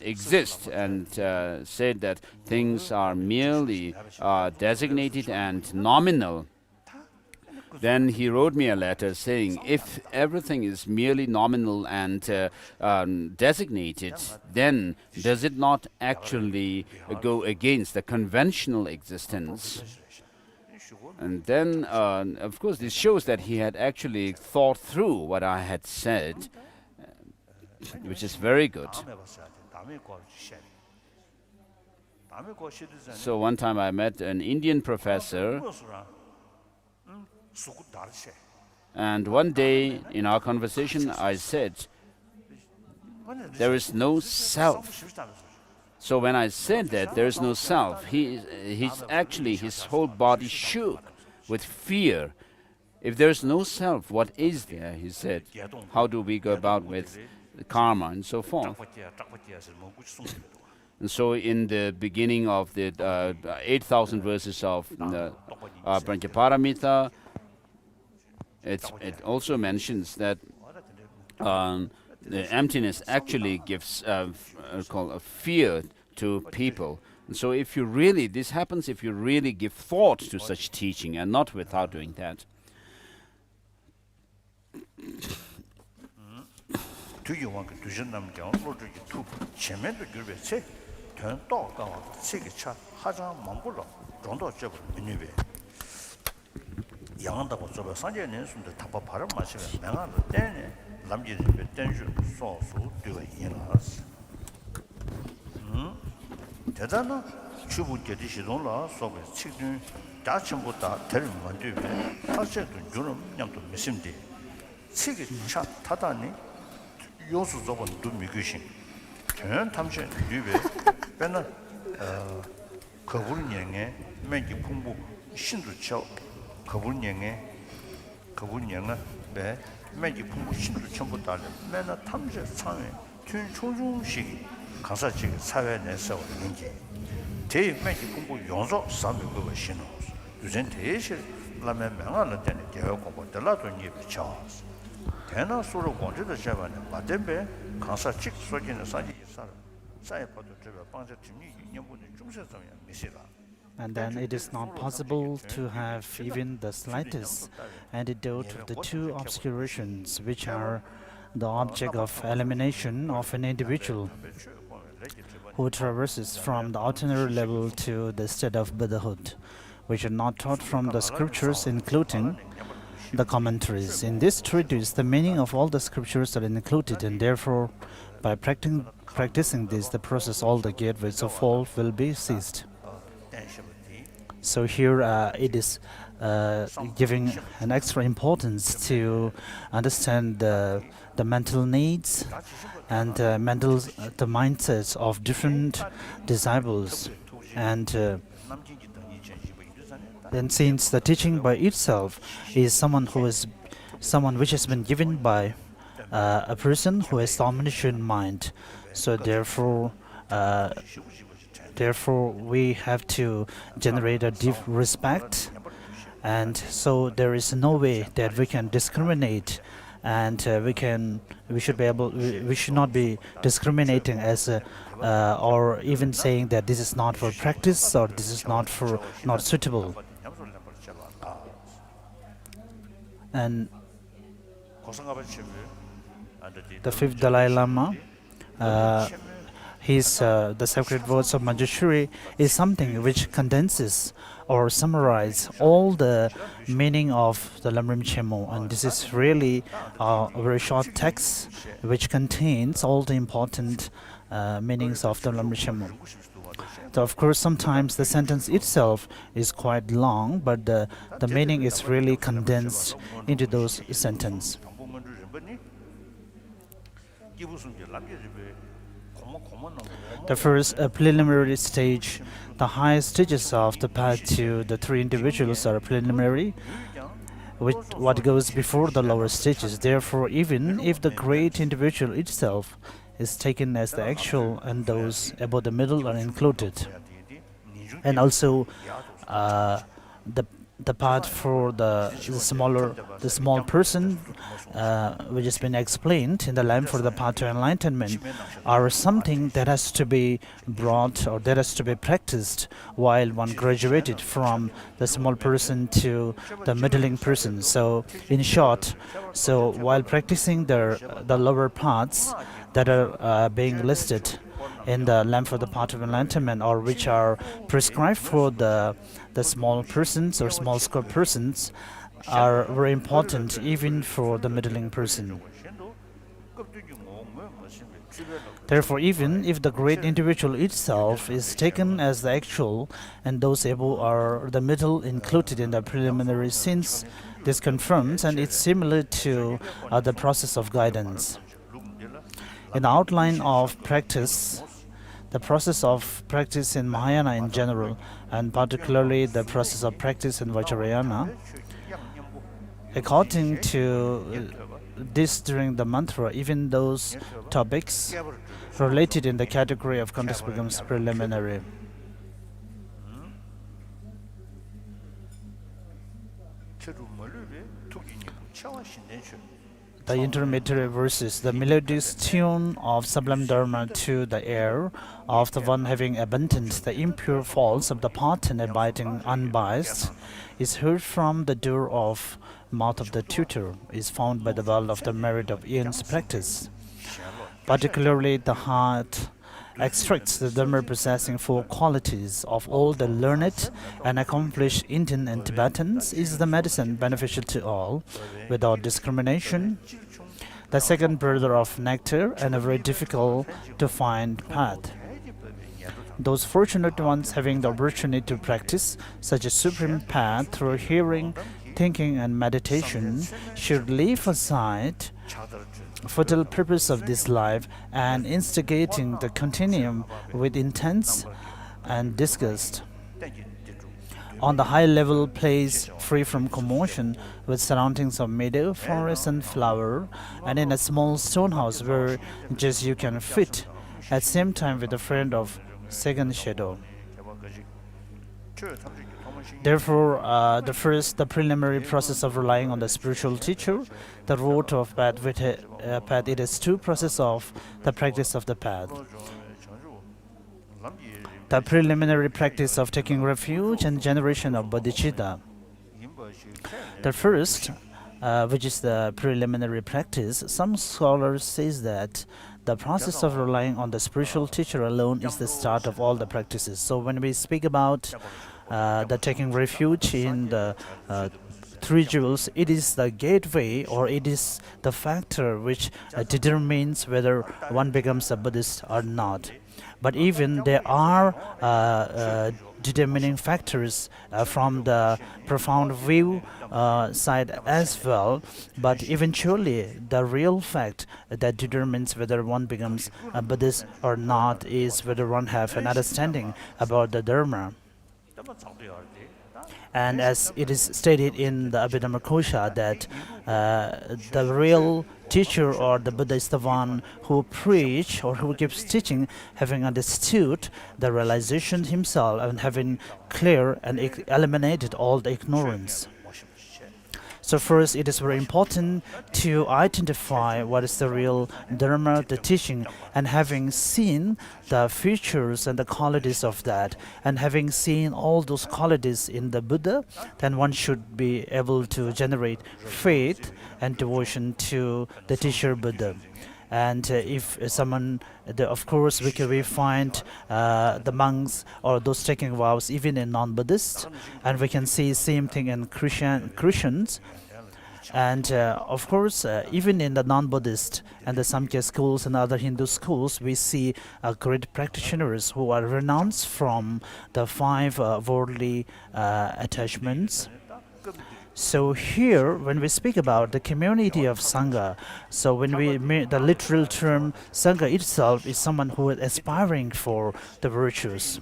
exist, and said that things are merely designated and nominal. Then he wrote me a letter saying, if everything is merely nominal and designated, then does it not actually go against the conventional existence? And then, of course, this shows that he had actually thought through what I had said, which is very good. So one time I met an Indian professor, and one day in our conversation I said, there is no self. So when I said that there is no self, his whole body shook with fear. If there is no self, what is there? He said. How do we go about with karma and so forth? And so in the beginning of the 8,000 verses of the Panchaparamita, it also mentions that the emptiness actually gives called a fear to people. And so if you really, this happens if you really give thought to such teaching and not without doing that. 대단한 주부께도 시동라 속에 책든 다침보다 들만두면 사실은 주는 냠도 미심디 책이 차 타다니 요수 저번 두 미규신 전 탐신 뉴베 배는 거불령의 매기 풍부 신도쳐 거불령의 배 매기 풍부 신도 전부 다 매나 탐제 상회 준 초중식 강사직 사회 내에서 있는지 대매기 공부 용서 삼육의 신호 유전 대실 라면 명하는 데는 대학 공부 들라도 니비쳐 대나 수로 공부도 제반에 맞대배 강사직 소진의 사지 사회파도 제가 방제 팀이 연구는 중세성이 미시라. And then it is not possible to have even the slightest antidote of the two obscurations which are the object of elimination of an individual who traverses from the ordinary level to the state of Buddhahood, which are not taught from the scriptures, including the commentaries. In this treatise, the meaning of all the scriptures are included, and therefore, by practicing this, the process all the gateways of all will be ceased. So here it is giving an extra importance to understand the mental needs and the mindsets of different disciples. And since the teaching by itself is someone which has been given by a person who has omniscient mind, so therefore we have to generate a deep respect, and so there is no way that we can discriminate, and we should not be discriminating as or even saying that this is not for practice or this is not suitable. And the fifth Dalai Lama, the sacred words of Manjushri is something which condenses or summarizes all the meaning of the Lam Rim Chemo, and this is really a very short text which contains all the important meanings of the Lam Rim Chemo. So of course sometimes the sentence itself is quite long, but the meaning is really condensed into those sentences. The first preliminary stage, the highest stages of the path to the three individuals are preliminary, with what goes before the lower stages. Therefore, even if the great individual itself is taken as the actual and those above the middle are included, and also the path for the small person, which has been explained in the lamp for the path to enlightenment, are something that has to be brought or that has to be practiced while one graduated from the small person to the middling person. So in short, so while practicing the lower paths that are being listed in the lamp for the path of enlightenment, or which are prescribed for the small persons or small scope persons, are very important even for the middling person. Therefore, even if the great individual itself is taken as the actual and those above are the middle included in the preliminary, since this confirms and it's similar to the process of guidance. In the outline of practice, the process of practice in Mahayana in general, and particularly the process of practice in Vajrayana, according to this during the mantra, even those topics related in the category of context becomes preliminary. The intermediary verses, the melodious tune of sublime dharma to the ear of the one having abandoned the impure faults of the path and abiding unbiased, is heard from the door of mouth of the tutor, is found by the well of the merit of eons practice. Particularly the heart extracts the Dharma possessing four qualities of all the learned and accomplished Indian and Tibetans, is the medicine beneficial to all without discrimination. The second brother of nectar and a very difficult to find path. Those fortunate ones having the opportunity to practice such a supreme path through hearing, thinking and meditation should leave aside fertile purpose of this life and instigating the continuum with intense and disgust. On the high level place free from commotion, with surroundings of meadow, forest and flower, and in a small stone house where just you can fit, at same time with a friend of second shadow. Therefore, the preliminary process of relying on the spiritual teacher, the road of path, it is two process of the practice of the path. The preliminary practice of taking refuge and generation of bodhicitta. The first, which is the preliminary practice, some scholars says that the process of relying on the spiritual teacher alone is the start of all the practices. So when we speak about the taking refuge in the three jewels, it is the gateway, or it is the factor which determines whether one becomes a Buddhist or not. But even there are determining factors from the profound view side as well. But eventually, the real fact that determines whether one becomes a Buddhist or not is whether one have an understanding about the Dharma. And as it is stated in the Abhidhammakosha that the real teacher or the Buddha is the one who preach or who gives teaching, having understood the realization himself and having clear and eliminated all the ignorance. So first, it is very important to identify what is the real Dharma, the teaching, and having seen the features and the qualities of that, and having seen all those qualities in the Buddha, then one should be able to generate faith and devotion to the teacher Buddha. And if someone, of course, we find the monks or those taking vows even in non-Buddhist, and we can see same thing in Christians. And of course, even in the non-Buddhist and the Samkhya schools and other Hindu schools, we see great practitioners who are renounced from the 5 worldly attachments. So here, when we speak about the community of Sangha, so when the literal term Sangha itself is someone who is aspiring for the virtues.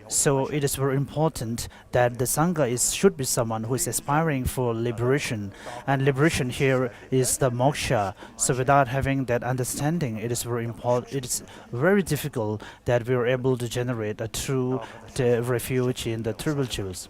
So it is very important that the Sangha should be someone who is aspiring for liberation. And liberation here is the moksha. So without having that understanding, it is very important. It is very difficult that we are able to generate a true refuge in the spirituals.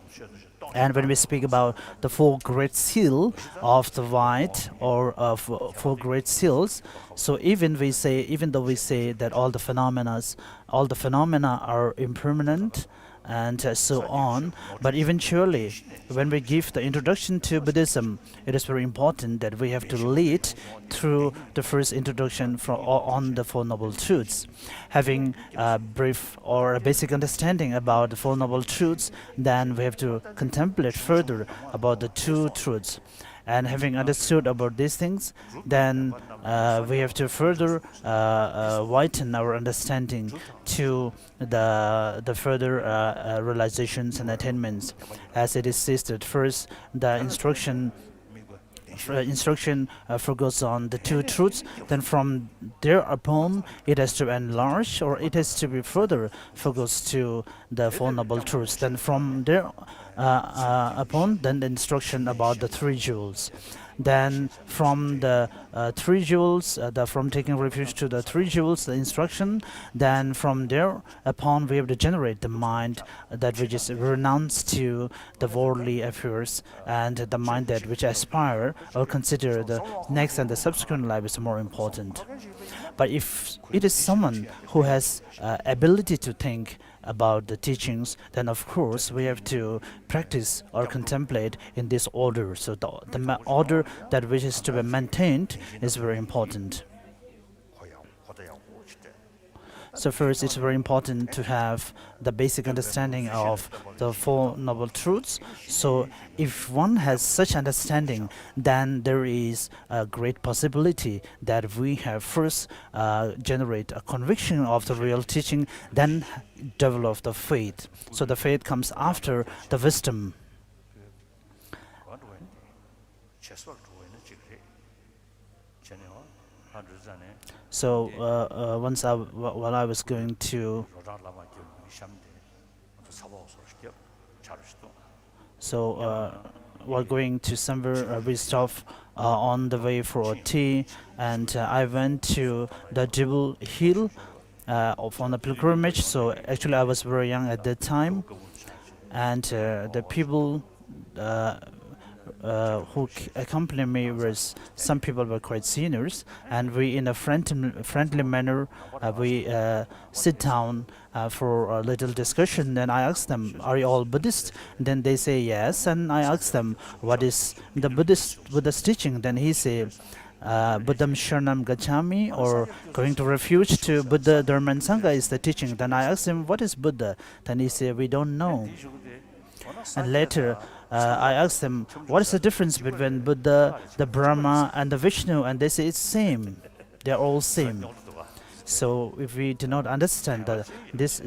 And when we speak about the 4 great seals of the white or of 4 great seals, so even though we say that all the phenomena are impermanent and so on, but eventually, when we give the introduction to Buddhism, it is very important that we have to lead through the first introduction on the 4 Noble Truths. Having a brief or a basic understanding about the 4 Noble Truths, then we have to contemplate further about the 2 truths. And having understood about these things, then we have to further widen our understanding to the further realizations and attainments. As it is stated, first the instruction focuses on the 2 truths, then from thereupon it has to enlarge or it has to be further focused to the 4 Noble Truths. Then from there upon, then the instruction about the 3 jewels. Then from the 3 jewels, from taking refuge to the 3 jewels, the instruction. Then from there upon, we have to generate the mind that which is renounced to the worldly affairs, and the mind that which aspire or consider the next and the subsequent life is more important. But if it is someone who has ability to think about the teachings, then of course we have to practice or contemplate in this order. So the order that which is to be maintained is very important. So first, it's very important to have the basic understanding of the 4 Noble Truths. So if one has such understanding, then there is a great possibility that we have first generate a conviction of the real teaching, then develop the faith. So the faith comes after the wisdom. So while I was going to while going to somewhere, we stopped on the way for tea, and I went to the Jebel Hill on a pilgrimage. So actually I was very young at that time, and the people who accompanied me was, some people were quite seniors, and we in a friendly manner we sit down for a little discussion. Then I asked them, are you all Buddhist? Then they say yes, and I asked them, what is the Buddha's teaching? Then he said, Buddham Sharanam Gacchami, or going to refuge to Buddha, Dharma and Sangha is the teaching. Then I asked him, what is Buddha? Then he said, we don't know. And later I asked them, what is the difference between Buddha, the Brahma and the Vishnu? And they say it's same. They're all same. So if we do not understand these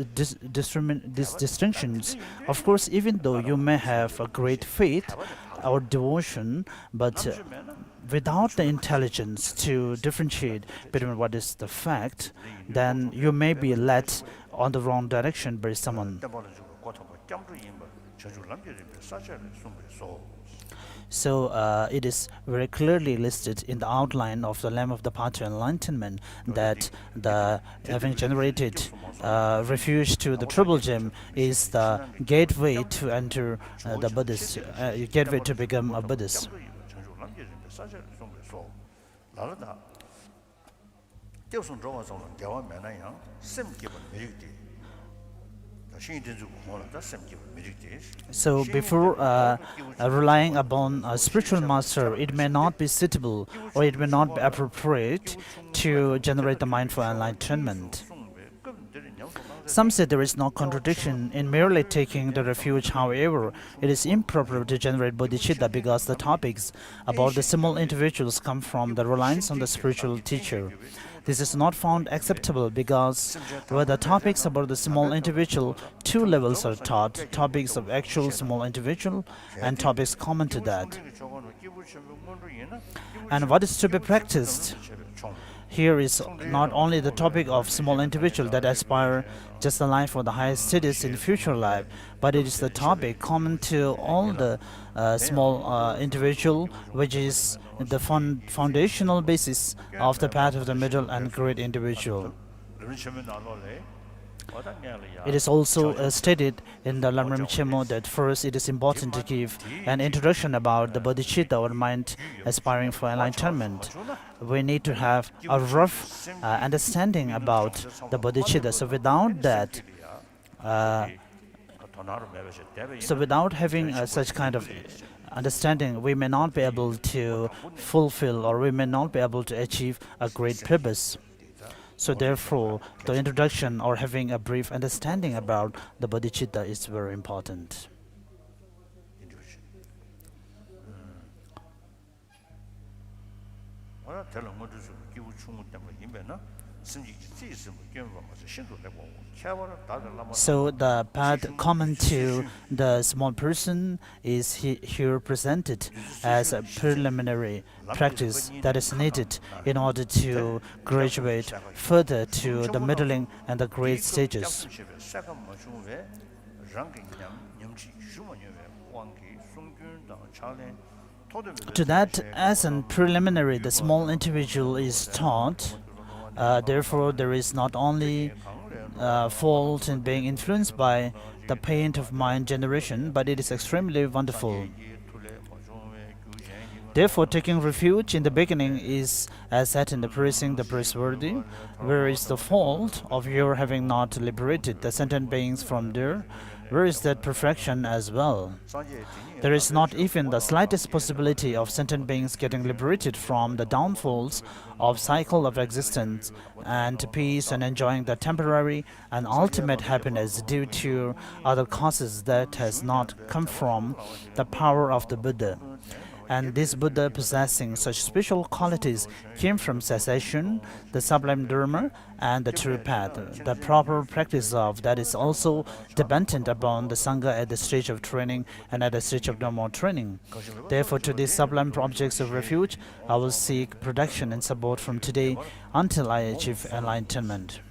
distinctions, of course, even though you may have a great faith or devotion, but without the intelligence to differentiate between what is the fact, then you may be led on the wrong direction by someone. So it is very clearly listed in the outline of the Lamb of the Path to Enlightenment that the having generated refuge to the Triple Gem is the gateway to enter the Buddhist, gateway to become a Buddhist. So before relying upon a spiritual master, it may not be suitable or it may not be appropriate to generate the mindful enlightenment. Some say there is no contradiction in merely taking the refuge. However, it is improper to generate bodhicitta because the topics about the small individuals come from the reliance on the spiritual teacher. This is not found acceptable because where the topics about the small individual, two levels are taught: topics of actual small individual and topics common to that. And what is to be practiced? Here is not only the topic of small individual that aspire just the life or the highest status in future life, but it is the topic common to all the small individual, which is the foundational basis of the path of the middle and great individual. It is also stated in the Lam Rim that first it is important to give an introduction about the bodhicitta or mind aspiring for enlightenment. We need to have a rough understanding about the bodhicitta. So without that, without having such kind of understanding, we may not be able to fulfill or we may not be able to achieve a great purpose. So therefore, the introduction or having a brief understanding about the bodhicitta is very important. So the path common to the small person is here presented as a preliminary practice that is needed in order to graduate further to the middling and the great stages. To that, as a preliminary, the small individual is taught. Therefore, there is not only fault in being influenced by the pain of mind generation, but it is extremely wonderful. Therefore, taking refuge in the beginning is as said in the praising the praiseworthy. Where is the fault of your having not liberated the sentient beings from there? Where is that perfection as well? There is not even the slightest possibility of sentient beings getting liberated from the downfalls of cycle of existence and peace and enjoying the temporary and ultimate happiness due to other causes that has not come from the power of the Buddha. And this Buddha possessing such special qualities came from cessation, the sublime Dharma, and the true path. The proper practice of that is also dependent upon the Sangha at the stage of training and at the stage of normal training. Therefore, to these sublime objects of refuge, I will seek protection and support from today until I achieve enlightenment.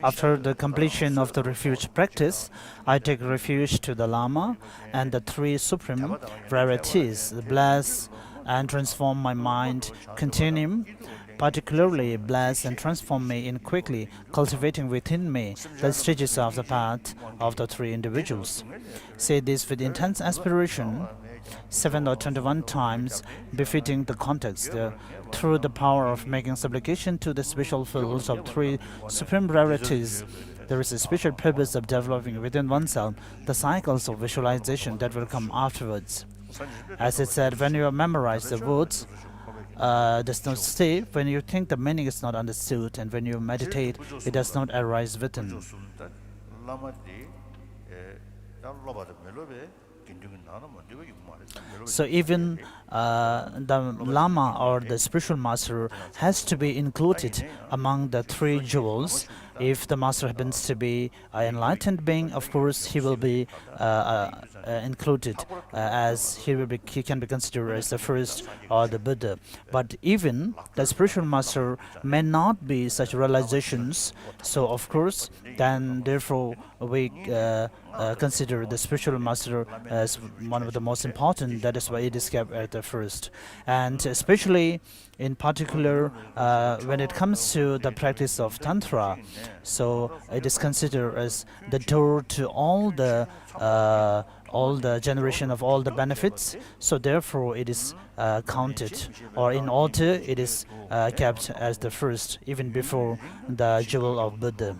After the completion of the refuge practice, I take refuge to the Lama and the three supreme verities, bless and transform my mind, continuum, particularly bless and transform me in quickly, cultivating within me the stages of the path of the three individuals. Say this with intense aspiration, 7 or 21 times, befitting the context. Through the power of making supplication to the special fields of three supreme rarities, there is a special purpose of developing within oneself the cycles of visualization that will come afterwards. As it said, when you memorize the words, does not stay. When you think, the meaning is not understood, and when you meditate, it does not arise within. So even the Lama or the spiritual master has to be included among the three jewels. If the master happens to be an enlightened being, of course he will be included, as he can be considered as the first or the Buddha. But even the spiritual master may not be such realizations. So of course, then therefore we consider the spiritual master as one of the most important. That is why it is kept at the first. And especially in particular when it comes to the practice of Tantra, so it is considered as the door to all the generation of all the benefits. So therefore it is counted, or in order it is kept as the first, even before the jewel of Buddha.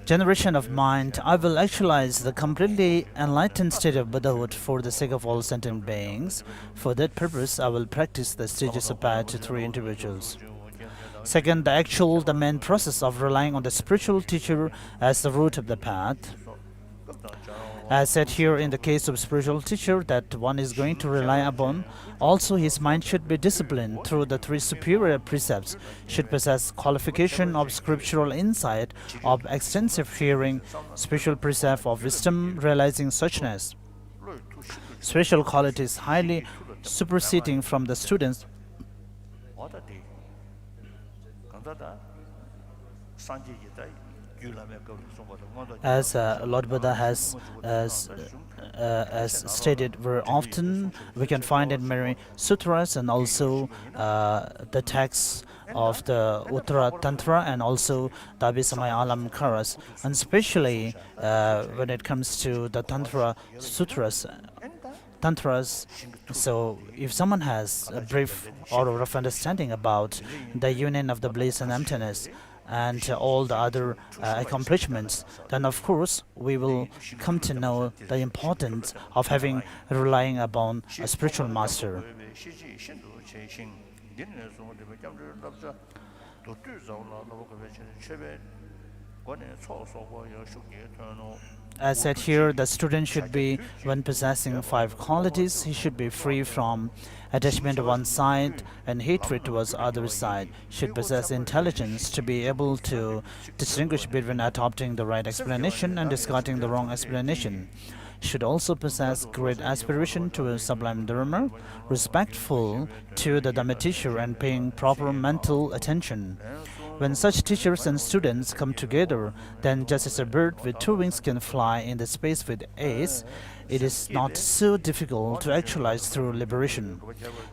Generation of mind, I will actualize the completely enlightened state of Buddhahood for the sake of all sentient beings. For that purpose, I will practice the stages of path to three individuals. Second, the main process of relying on the spiritual teacher as the root of the path. As said here, in the case of spiritual teacher that one is going to rely upon, also his mind should be disciplined through the three superior precepts, should possess qualification of scriptural insight, of extensive hearing, spiritual precept of wisdom, realizing suchness. Special qualities highly superseding from the students. As Lord Buddha has stated very often, we can find in many sutras and also the texts of the Uttara Tantra and also the Abhisamaya Alamkaras, and especially when it comes to the Tantra sutras. So if someone has a brief or a rough understanding about the union of the bliss and emptiness and all the other accomplishments, then of course we will come to know the importance of relying upon a spiritual master. As said here, the student should be, when possessing 5 qualities, he should be free from attachment to one side and hatred towards other side, should possess intelligence to be able to distinguish between adopting the right explanation and discarding the wrong explanation, should also possess great aspiration to a sublime dharma, respectful to the Dhamma teacher and paying proper mental attention. When such teachers and students come together, then just as a bird with 2 wings can fly in the space with ease, it is not so difficult to actualize through liberation.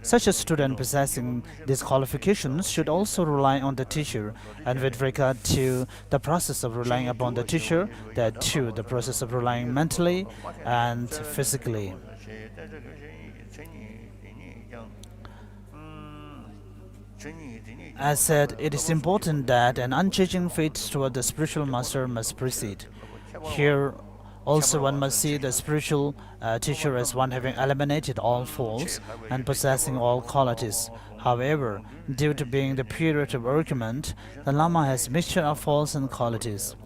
Such a student possessing these qualifications should also rely on the teacher, and with regard to the process of relying upon the teacher, that too, the process of relying mentally and physically. As said, it is important that an unchanging faith toward the spiritual master must precede. Here also one must see the spiritual teacher as one having eliminated all faults and possessing all qualities. However, due to being the period of argument, the Lama has mixture of faults and qualities.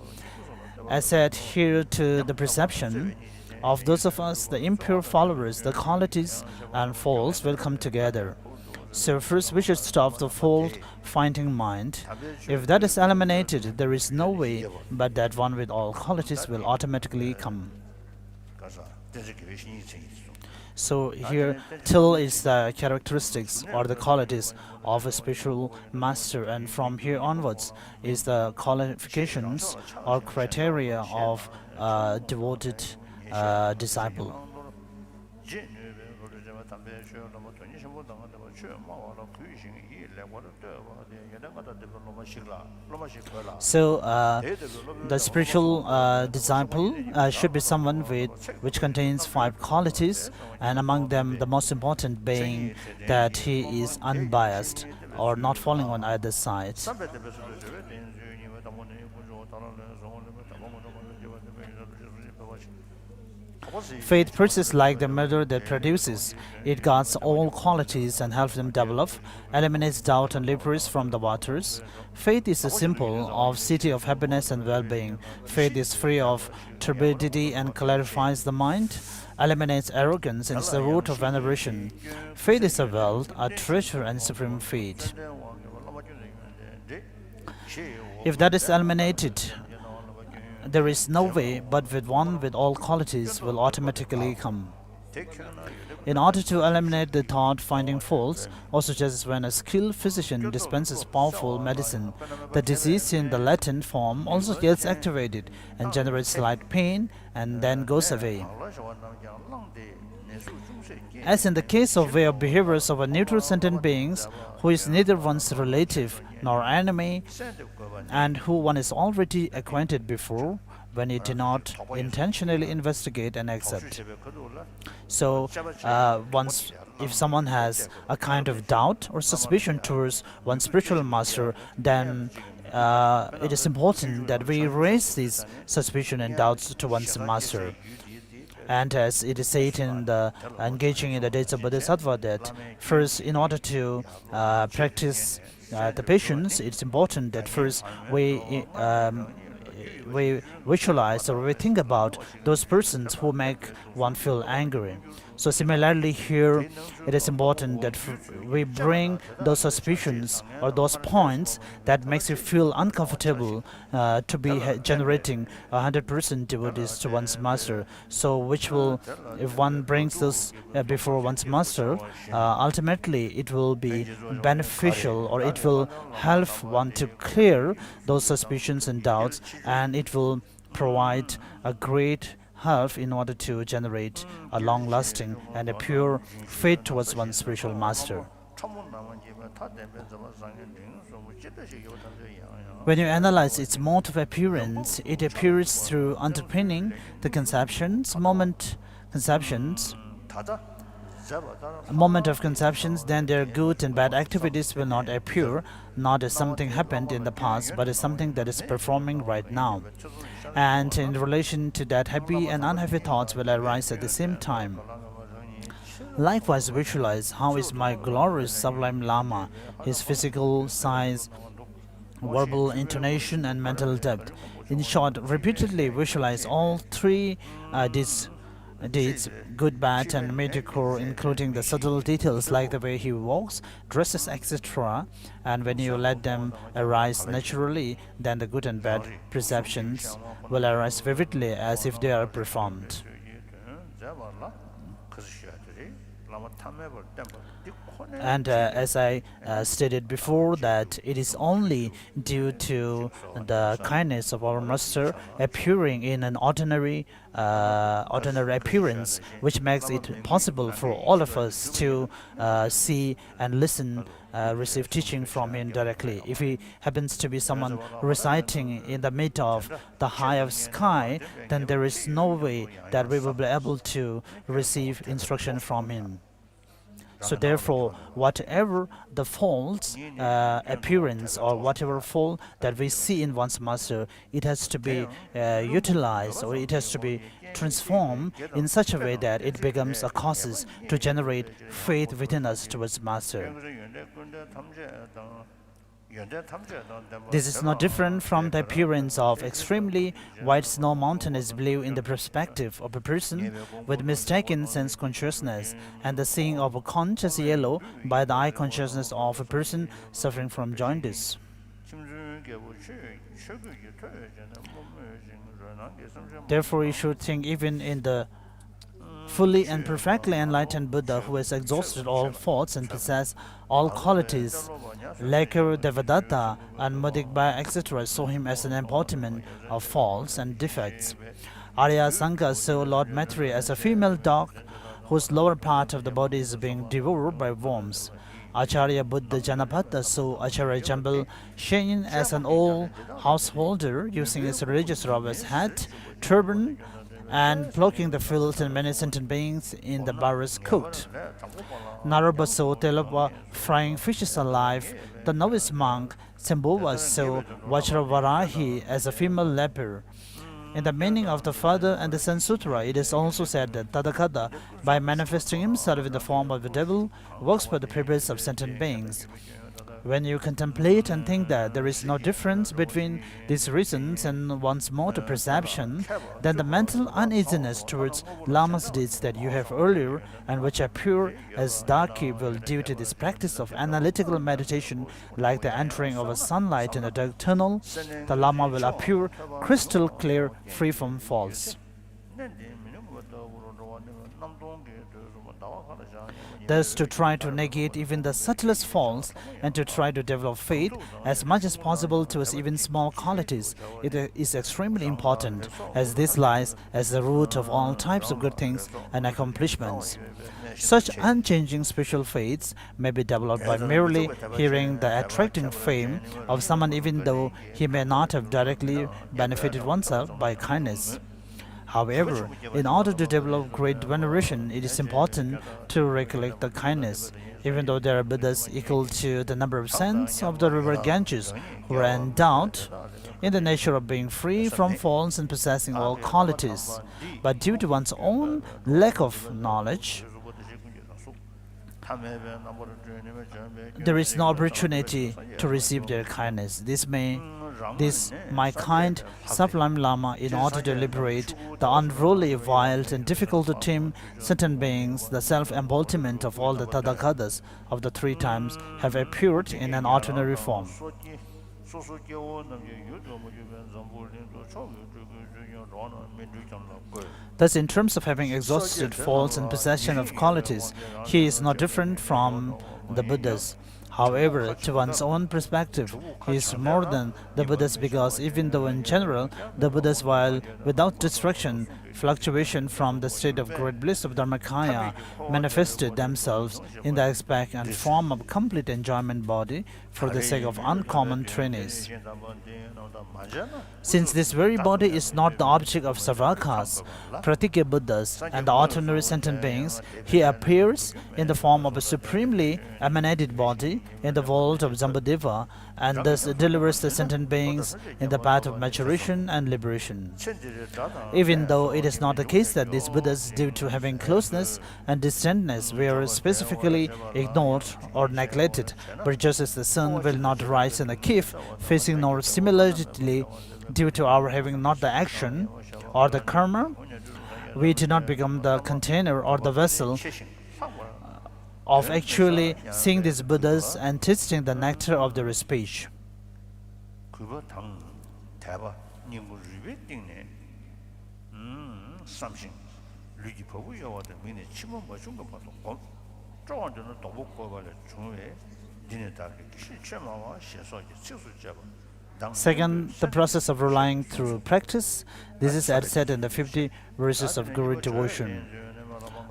As said here, to the perception of those of us, the impure followers, the qualities and faults will come together. So first we should stop the fault-finding mind. If that is eliminated, there is no way but that one with all qualities will automatically come. So here, till is the characteristics or the qualities of a spiritual master, and from here onwards is the qualifications or criteria of a devoted disciple. So the spiritual disciple should be someone which contains 5 qualities, and among them the most important being that he is unbiased or not falling on either side. Faith persists like the mother that produces. It guards all qualities and helps them develop, eliminates doubt and lepers from the waters. Faith is a symbol of city of happiness and well-being. Faith is free of turbidity and clarifies the mind, eliminates arrogance and is the root of veneration. Faith is a wealth, a treasure and supreme faith. If that is eliminated, there is no way but with one with all qualities will automatically come. In order to eliminate the thought-finding faults, also just as when a skilled physician dispenses powerful medicine, the disease in the latent form also gets activated and generates slight pain and then goes away. As in the case of way of behaviors of a neutral sentient beings, who is neither one's relative nor enemy, and who one is already acquainted before, when it did not intentionally investigate and accept. So, once if someone has a kind of doubt or suspicion towards one spiritual master, then it is important that we raise these suspicion and doubts to one's master. And as it is said in the engaging in the days of Bodhisattva, that first, in order to practice the patience, it's important that first we visualize or we think about those persons who make one feel angry. So similarly here, it is important that we bring those suspicions or those points that makes you feel uncomfortable to be generating 100% devotees to one's master. So which will, if one brings those before one's master, ultimately it will be beneficial, or it will help one to clear those suspicions and doubts, and it will provide a great help in order to generate a long-lasting and a pure faith towards one's spiritual master. When you analyze its mode of appearance, it appears through underpinning the conceptions, moment of conceptions, then their good and bad activities will not appear, not as something happened in the past, but as something that is performing right now. And in relation to that, happy and unhappy thoughts will arise at the same time. Likewise, visualize how is my glorious sublime Lama, his physical size, verbal intonation and mental depth. In short, repeatedly visualize all 3 deeds, good, bad and mediocre, including the subtle details like the way he walks, dresses, etc. And when you let them arise naturally, then the good and bad perceptions will arise vividly as if they are performed. And as I stated before, that it is only due to the kindness of our master appearing in an ordinary appearance, which makes it possible for all of us to see and listen, receive teaching from him directly. If he happens to be someone reciting in the mid of the high of sky, then there is no way that we will be able to receive instruction from him. So therefore, whatever the false appearance or whatever fault that we see in one's master, it has to be utilized, or it has to be transformed in such a way that it becomes a causes to generate faith within us towards master. This is not different from the appearance of extremely white snow mountain is blue in the perspective of a person with mistaken sense consciousness, and the seeing of a conch as yellow by the eye consciousness of a person suffering from jaundice. Therefore, you should think even in the fully and perfectly enlightened Buddha who has exhausted all faults and possessed all qualities, Lekar, Devadatta, and Mudigba, etc., saw him as an embodiment of faults and defects. Arya Sangha saw Lord Maitreya as a female dog whose lower part of the body is being devoured by worms. Acharya Buddha Janapada saw Acharya Jambal Shein as an old householder using his religious robe as hat, turban, and plucking the filth and many sentient beings in the bars cooked. Naraba saw Telapa frying fishes alive. The novice monk Sambhava saw Vajravarahi as a female leper. In the meaning of the Father and the Son Sutra, it is also said that Tadakata, by manifesting himself in the form of the devil, works for the purpose of sentient beings. When you contemplate and think that there is no difference between these reasons and one's motor perception, then the mental uneasiness towards Lama's deeds that you have earlier and which appear as dark evil due to this practice of analytical meditation, like the entering of a sunlight in a dark tunnel, the Lama will appear crystal clear, free from faults. Thus, to try to negate even the subtlest faults and to try to develop faith as much as possible towards even small qualities, it is extremely important, as this lies as the root of all types of good things and accomplishments. Such unchanging spiritual faiths may be developed by merely hearing the attracting fame of someone even though he may not have directly benefited oneself by kindness. However, in order to develop great veneration, it is important to recollect the kindness. Even though there are Buddhas equal to the number of saints of the river Ganges who are endowed in the nature of being free from faults and possessing all qualities, but due to one's own lack of knowledge, there is no opportunity to receive their kindness. This, my kind Sublime Lama, in order to liberate the unruly, wild, and difficult to tame sentient beings, the self-embodiment of all the Tadakatas of the three times, have appeared in an ordinary form. Thus, in terms of having exhausted faults and possession of qualities, he is not different from the Buddhas. However, to one's own perspective, he is more than the Buddhas because even though in general the Buddhas, while without destruction, fluctuation from the state of great bliss of Dharmakaya, manifested themselves in the aspect and form of complete enjoyment body for the sake of uncommon trainees. Since this very body is not the object of Sarvakas, Pratikya Buddhas, and the ordinary sentient beings, he appears in the form of a supremely emanated body in the world of Jambudeva and thus delivers the sentient beings in the path of maturation and liberation. Even though it is not the case that these Buddhas, due to having closeness and distantness, were specifically ignored or neglected, but just as the sun will not rise in the cave facing north, similarly, due to our having not the action or the karma, we do not become the container or the vessel of actually seeing these Buddhas and tasting the nectar of their speech. Second, the process of relying through practice. This is as said in the 50 verses of Guru devotion.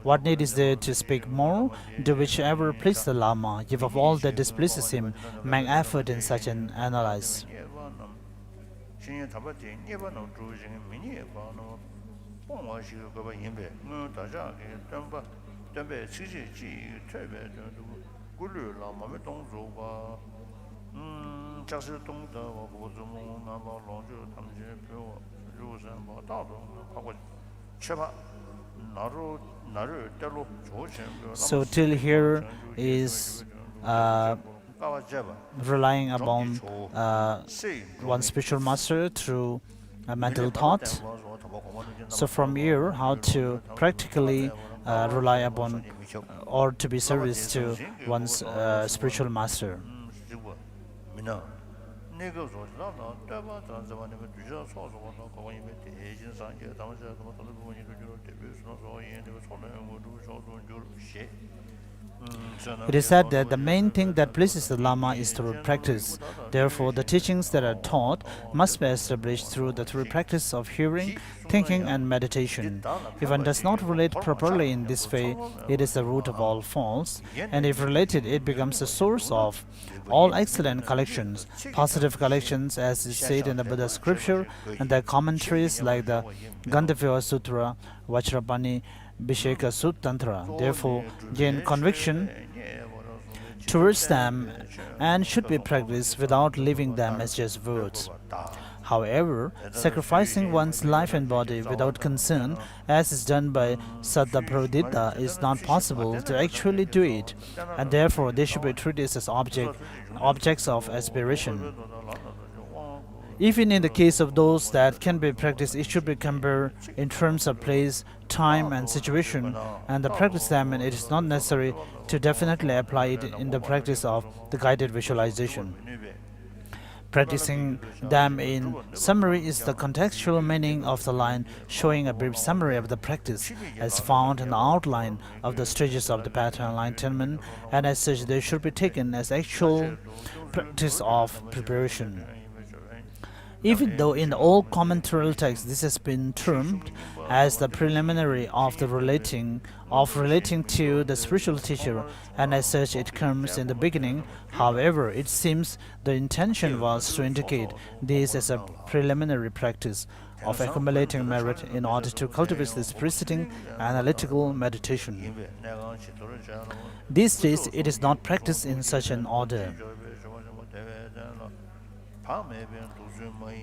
What need is there to speak more? Do whichever pleases the Lama, give up all that displeases him, make effort in such an analyze. So till here is relying upon one spiritual master through a mental thought. So from here, how to practically rely upon or to be service to one's spiritual master. It is said that the main thing that pleases the Lama is through practice. Therefore, the teachings that are taught must be established through the practice of hearing, thinking, and meditation. If one does not relate properly in this way, it is the root of all faults, and if related, it becomes the source of all excellent collections, positive collections, as is said in the Buddha scripture and the commentaries like the Gandhavya Sutra, Vajrapani, Bhisheka Sutantra. Therefore, gain conviction towards them and should be practiced without leaving them as just words. However, sacrificing one's life and body without concern, as is done by Saddaprodita, is not possible to actually do it, and therefore they should be treated as objects of aspiration. Even in the case of those that can be practiced, it should be compared in terms of place, time, and situation, and to practice them, and it is not necessary to definitely apply it in the practice of the guided visualization. Practicing them in summary is the contextual meaning of the line, showing a brief summary of the practice as found in the outline of the stages of the path of enlightenment, and as such they should be taken as actual practice of preparation. Even though in all commentary texts this has been termed as the preliminary of the relating to the spiritual teacher, and as such it comes in the beginning, however, it seems the intention was to indicate this as a preliminary practice of accumulating merit in order to cultivate this preceding analytical meditation. These days it is not practiced in such an order.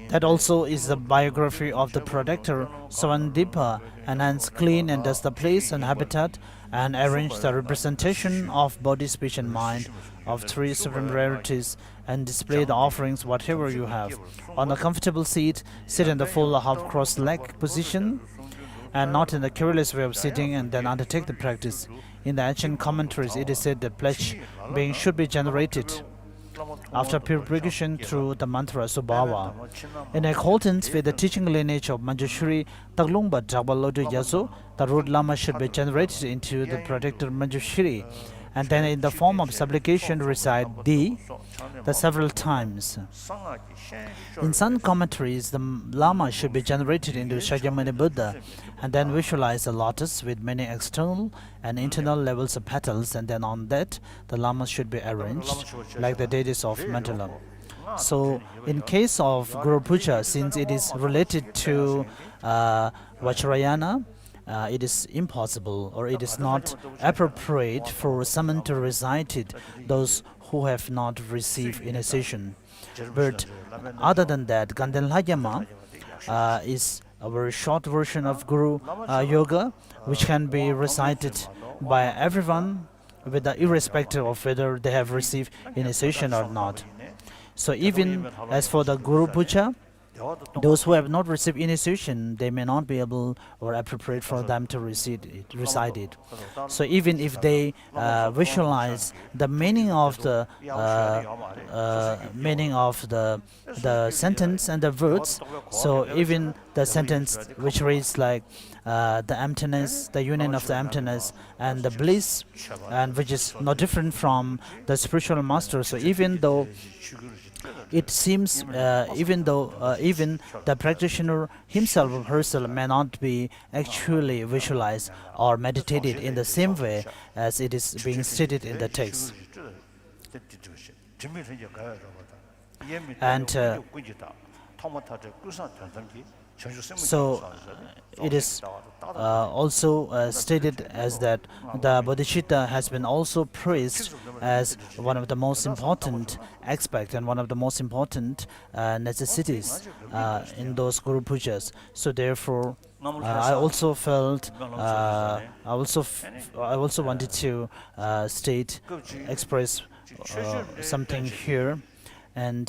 That also is the biography of the protector Savandipa, and hence clean and dust the place and habitat, and arrange the representation of body, speech, and mind of three supreme rarities, and display the offerings whatever you have. On a comfortable seat, sit in the full half-crossed leg position, and not in the careless way of sitting, and then undertake the practice. In the ancient commentaries, it is said that pledge being should be generated after purification through the mantra Subhava. In accordance with the teaching lineage of Manjushri Taglungpa Jabalodu Yaso, the root Lama should be generated into the protector Manjushri, and then in the form of supplication recite the several times. In some commentaries, the Lama should be generated into Shakyamuni Buddha, and then visualize a lotus with many external and internal levels of petals, and then on that the Lama should be arranged like the deities of Mandala. So in case of Guru Puja, since it is related to Vajrayana, it is impossible, or it is not appropriate for someone to recite it, those who have not received initiation. But other than that, Gandalayama is a very short version of Guru Yoga, which can be recited by everyone, irrespective of whether they have received initiation or not. So even as for the Guru Puja, those who have not received initiation, they may not be able or appropriate for them to recite it. So even if they visualize the meaning of the sentence and the words, so even the sentence which reads like the emptiness, the union of the emptiness and the bliss, and which is not different from the spiritual master. So even though it seems, even the practitioner himself or herself may not be actually visualized or meditated in the same way as it is being stated in the text. And so it is also stated as that the bodhicitta has been also praised as one of the most important aspects and one of the most important necessities in those Guru Pujas. So therefore, I also felt, I also wanted to express something here, and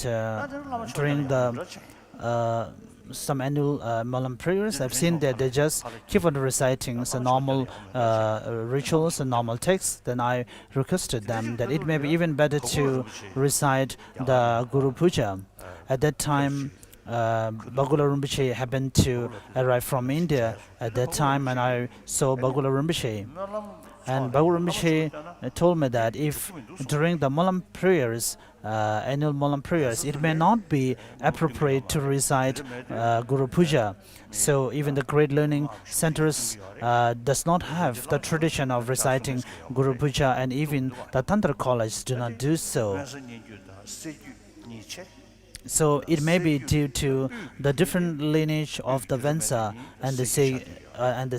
during the some annual Malam prayers, I've seen that they just keep on reciting some normal rituals and normal texts. Then I requested them that it may be even better to recite the Guru Puja. At that time, Bagula Rinpoche happened to arrive from India at that time, and I saw Bagula Rinpoche. And Bagula Rinpoche told me that if during the Molam prayers, annual Molam prayers, it may not be appropriate to recite Guru Puja. So even the great learning centers does not have the tradition of reciting Guru Puja, and even the Tantra college do not do so. So it may be due to the different lineage of the Vensa and the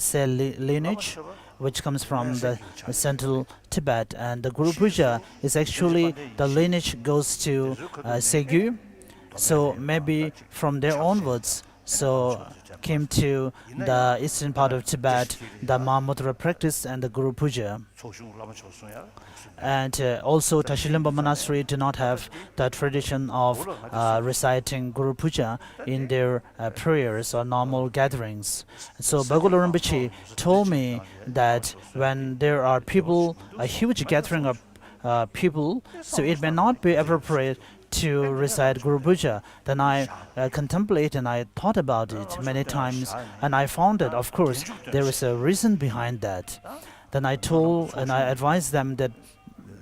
Se lineage, which comes from the central Tibet, and the Guru Puja is actually the lineage goes to Segu. So maybe from there onwards, so came to the eastern part of Tibet, the Mahamudra practice and the Guru Puja. And also Tashilimba Monastery do not have the tradition of reciting Guru Puja in their prayers or normal gatherings. So Bagula Rinpoche told me that when there are people, a huge gathering of people, so it may not be appropriate to recite Guru Puja. Then I contemplate and I thought about it many times, and I found that, of course, there is a reason behind that. Then I told and I advised them that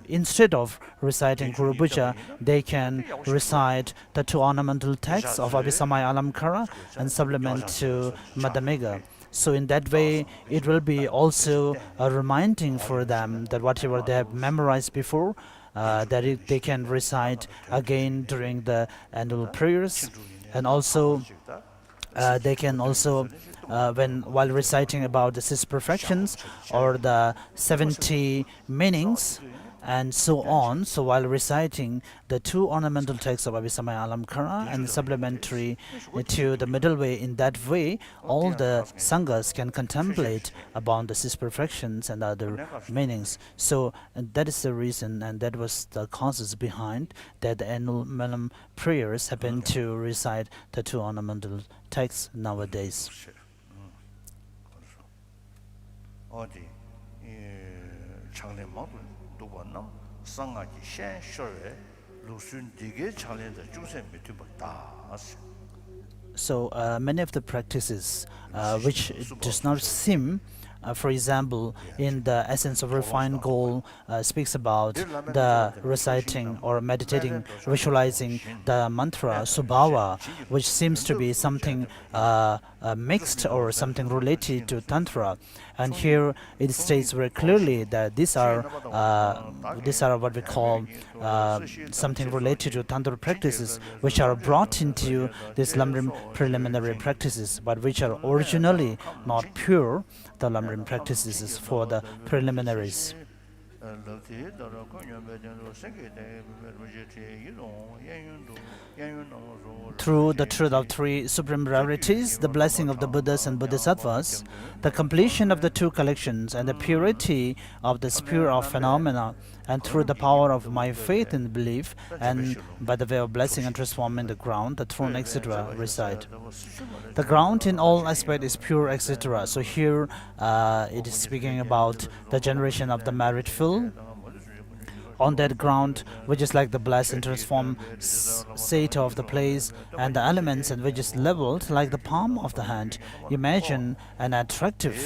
instead of reciting Guru Puja, they can recite the two ornamental texts of Abhisamaya Alamkara and supplement to Madhyamika. So in that way, it will be also a reminding for them that whatever they have memorized before, they can recite again during the annual prayers, and also they can also while reciting about the 6 perfections or the 70 meanings and so on. So while reciting the 2 ornamental texts of Abhisamaya Alamkara and supplementary to the middle way, in that way all the sanghas can contemplate about the 6 perfections and other meanings. So that is the reason, and that was the causes behind that the annual Melam prayers happen to recite the 2 ornamental texts nowadays. So many of the practices which does not seem, for example, in the Essence of Refined Gold speaks about the reciting or meditating, visualizing the mantra Subhava, which seems to be something mixed or something related to Tantra. And here it states very clearly that these are what we call something related to Tantra practices, which are brought into these Lam Rim preliminary practices, but which are originally not pure. The Lam Rim practices for the preliminaries. Through the truth of 3 supreme rarities, the blessing of the Buddhas and Bodhisattvas, the completion of the 2 collections, and the purity of the sphere of phenomena, and through the power of my faith and belief, and by the way of blessing and transforming the ground, the throne, etc., reside. The ground in all aspects is pure, etc. So here it is speaking about the generation of the merit field. On that ground, which is like the blessed and transformed state of the place, and the elements and which is leveled like the palm of the hand. Imagine an attractive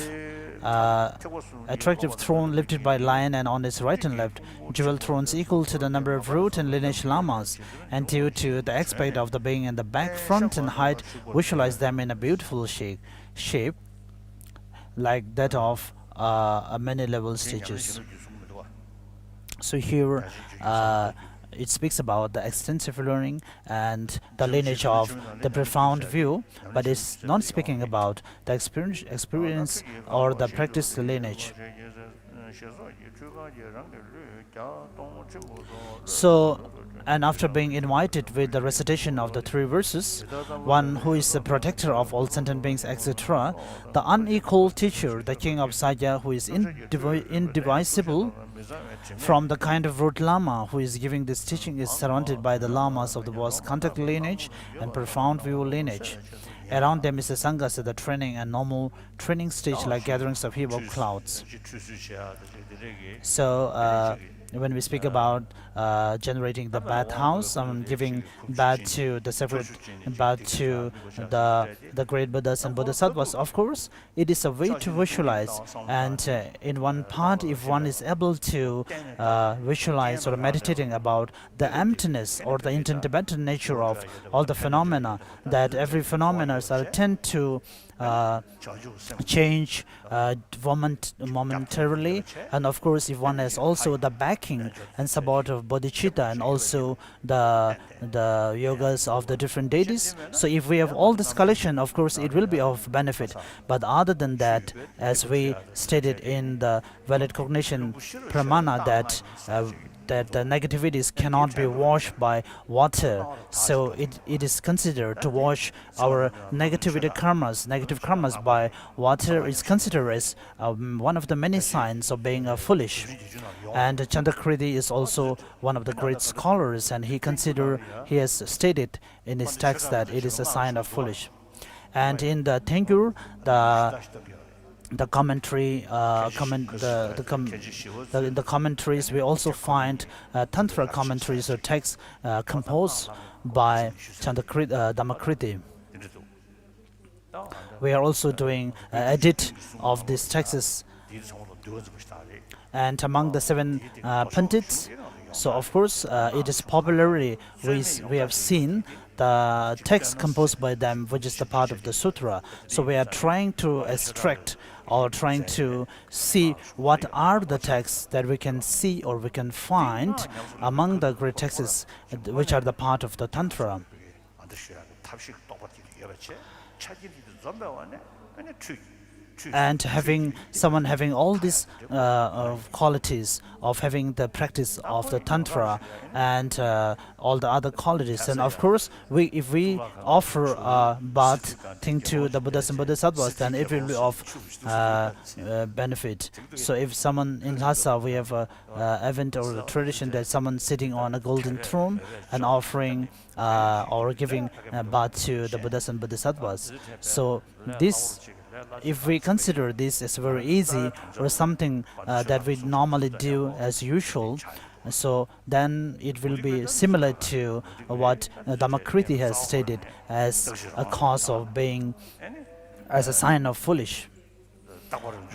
throne lifted by lion, and on its right and left, jewel thrones equal to the number of root and lineage lamas, and due to the aspect of the being in the back, front, and height, visualize them in a beautiful shape like that of many level stages. So here it speaks about the extensive learning and the lineage of the profound view, but it's not speaking about the experience or the practice lineage. So, and after being invited with the recitation of the 3 verses, one who is the protector of all sentient beings, etc., the unequal teacher, the king of Saya, who is indivisible from the kind of root lama who is giving this teaching, is surrounded by the lamas of the vast contact lineage and profound view lineage. Around them is the sanghas at the training and normal training stage, like gatherings of hebo clouds. So when we speak about generating the bathhouse, giving bath to the sacred bath to the great Buddhas and Bodhisattvas, of course, it is a way to visualize. And in one part, if one is able to visualize or meditating about the emptiness or the interdependent nature of all the phenomena, that every phenomena tend to change momentarily, and of course if one has also the backing and support of bodhicitta and also the yogas of the different deities, so if we have all this collection, of course it will be of benefit. But other than that, as we stated in the valid cognition pramana, that the negativities cannot be washed by water, so it is considered to wash our negative karmas by water is considered as one of the many signs of being foolish. And Chandrakriti is also one of the great scholars, and he has stated in his text that it is a sign of foolish. And in the Tengur, the commentary, in the commentaries, we also find Tantra commentaries or texts composed by Dhammakriti. We are also doing edit of these texts, and among the 7 Pandits, so of course it is popularly we have seen the text composed by them, which is the part of the sutra. So we are trying to extract or trying to see what are the texts that we can see or we can find among the great texts which are the part of the Tantra. And someone having all these qualities of having the practice of the Tantra and all the other qualities, and of course if we offer a bath thing to the Buddhas and Bodhisattvas, then it will be of benefit. So if someone in Lhasa, we have a event or a tradition that someone sitting on a golden throne and offering or giving a bath to the Buddhas and Bodhisattvas. So this, if we consider this as very easy or something that we normally do as usual, so then it will be similar to what Dhammakriti has stated as a cause of being, as a sign of foolish.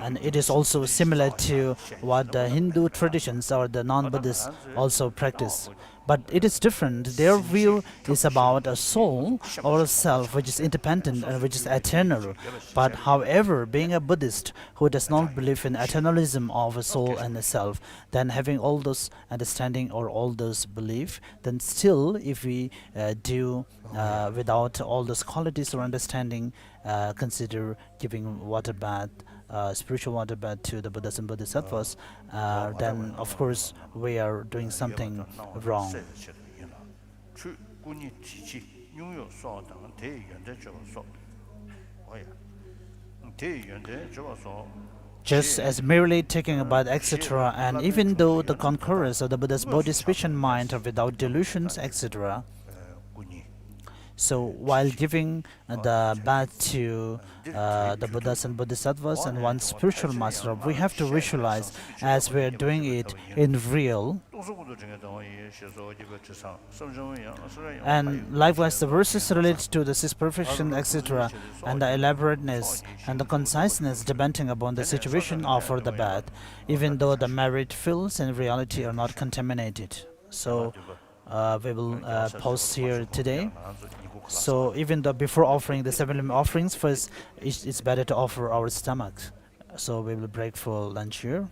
And it is also similar to what the Hindu traditions or the non-Buddhists also practice. But it is different. Their view is about a soul or a self which is independent and which is eternal. But however, being a Buddhist who does not believe in eternalism of a soul and a self, then having all those understanding or all those belief, then still if we do without all those qualities or understanding, consider giving water bath, spiritual water bath to the Buddhas and Bodhisattvas, then of course we are doing something wrong. Just as merely taking a bath, etc., and even though the concurrence of the Buddha's body, speech and mind are without delusions, etc., so while giving the bath to the Buddhas and Bodhisattvas and one spiritual master, we have to visualize as we are doing it in real. And likewise, the verses related to the six perfection, etc., and the elaborateness and the conciseness depending upon the situation offer the bath, even though the merit, fills, and reality are not contaminated. So we will pause here today. So even though before offering the 7 limb offerings, first it's better to offer our stomach. So we will break for lunch here.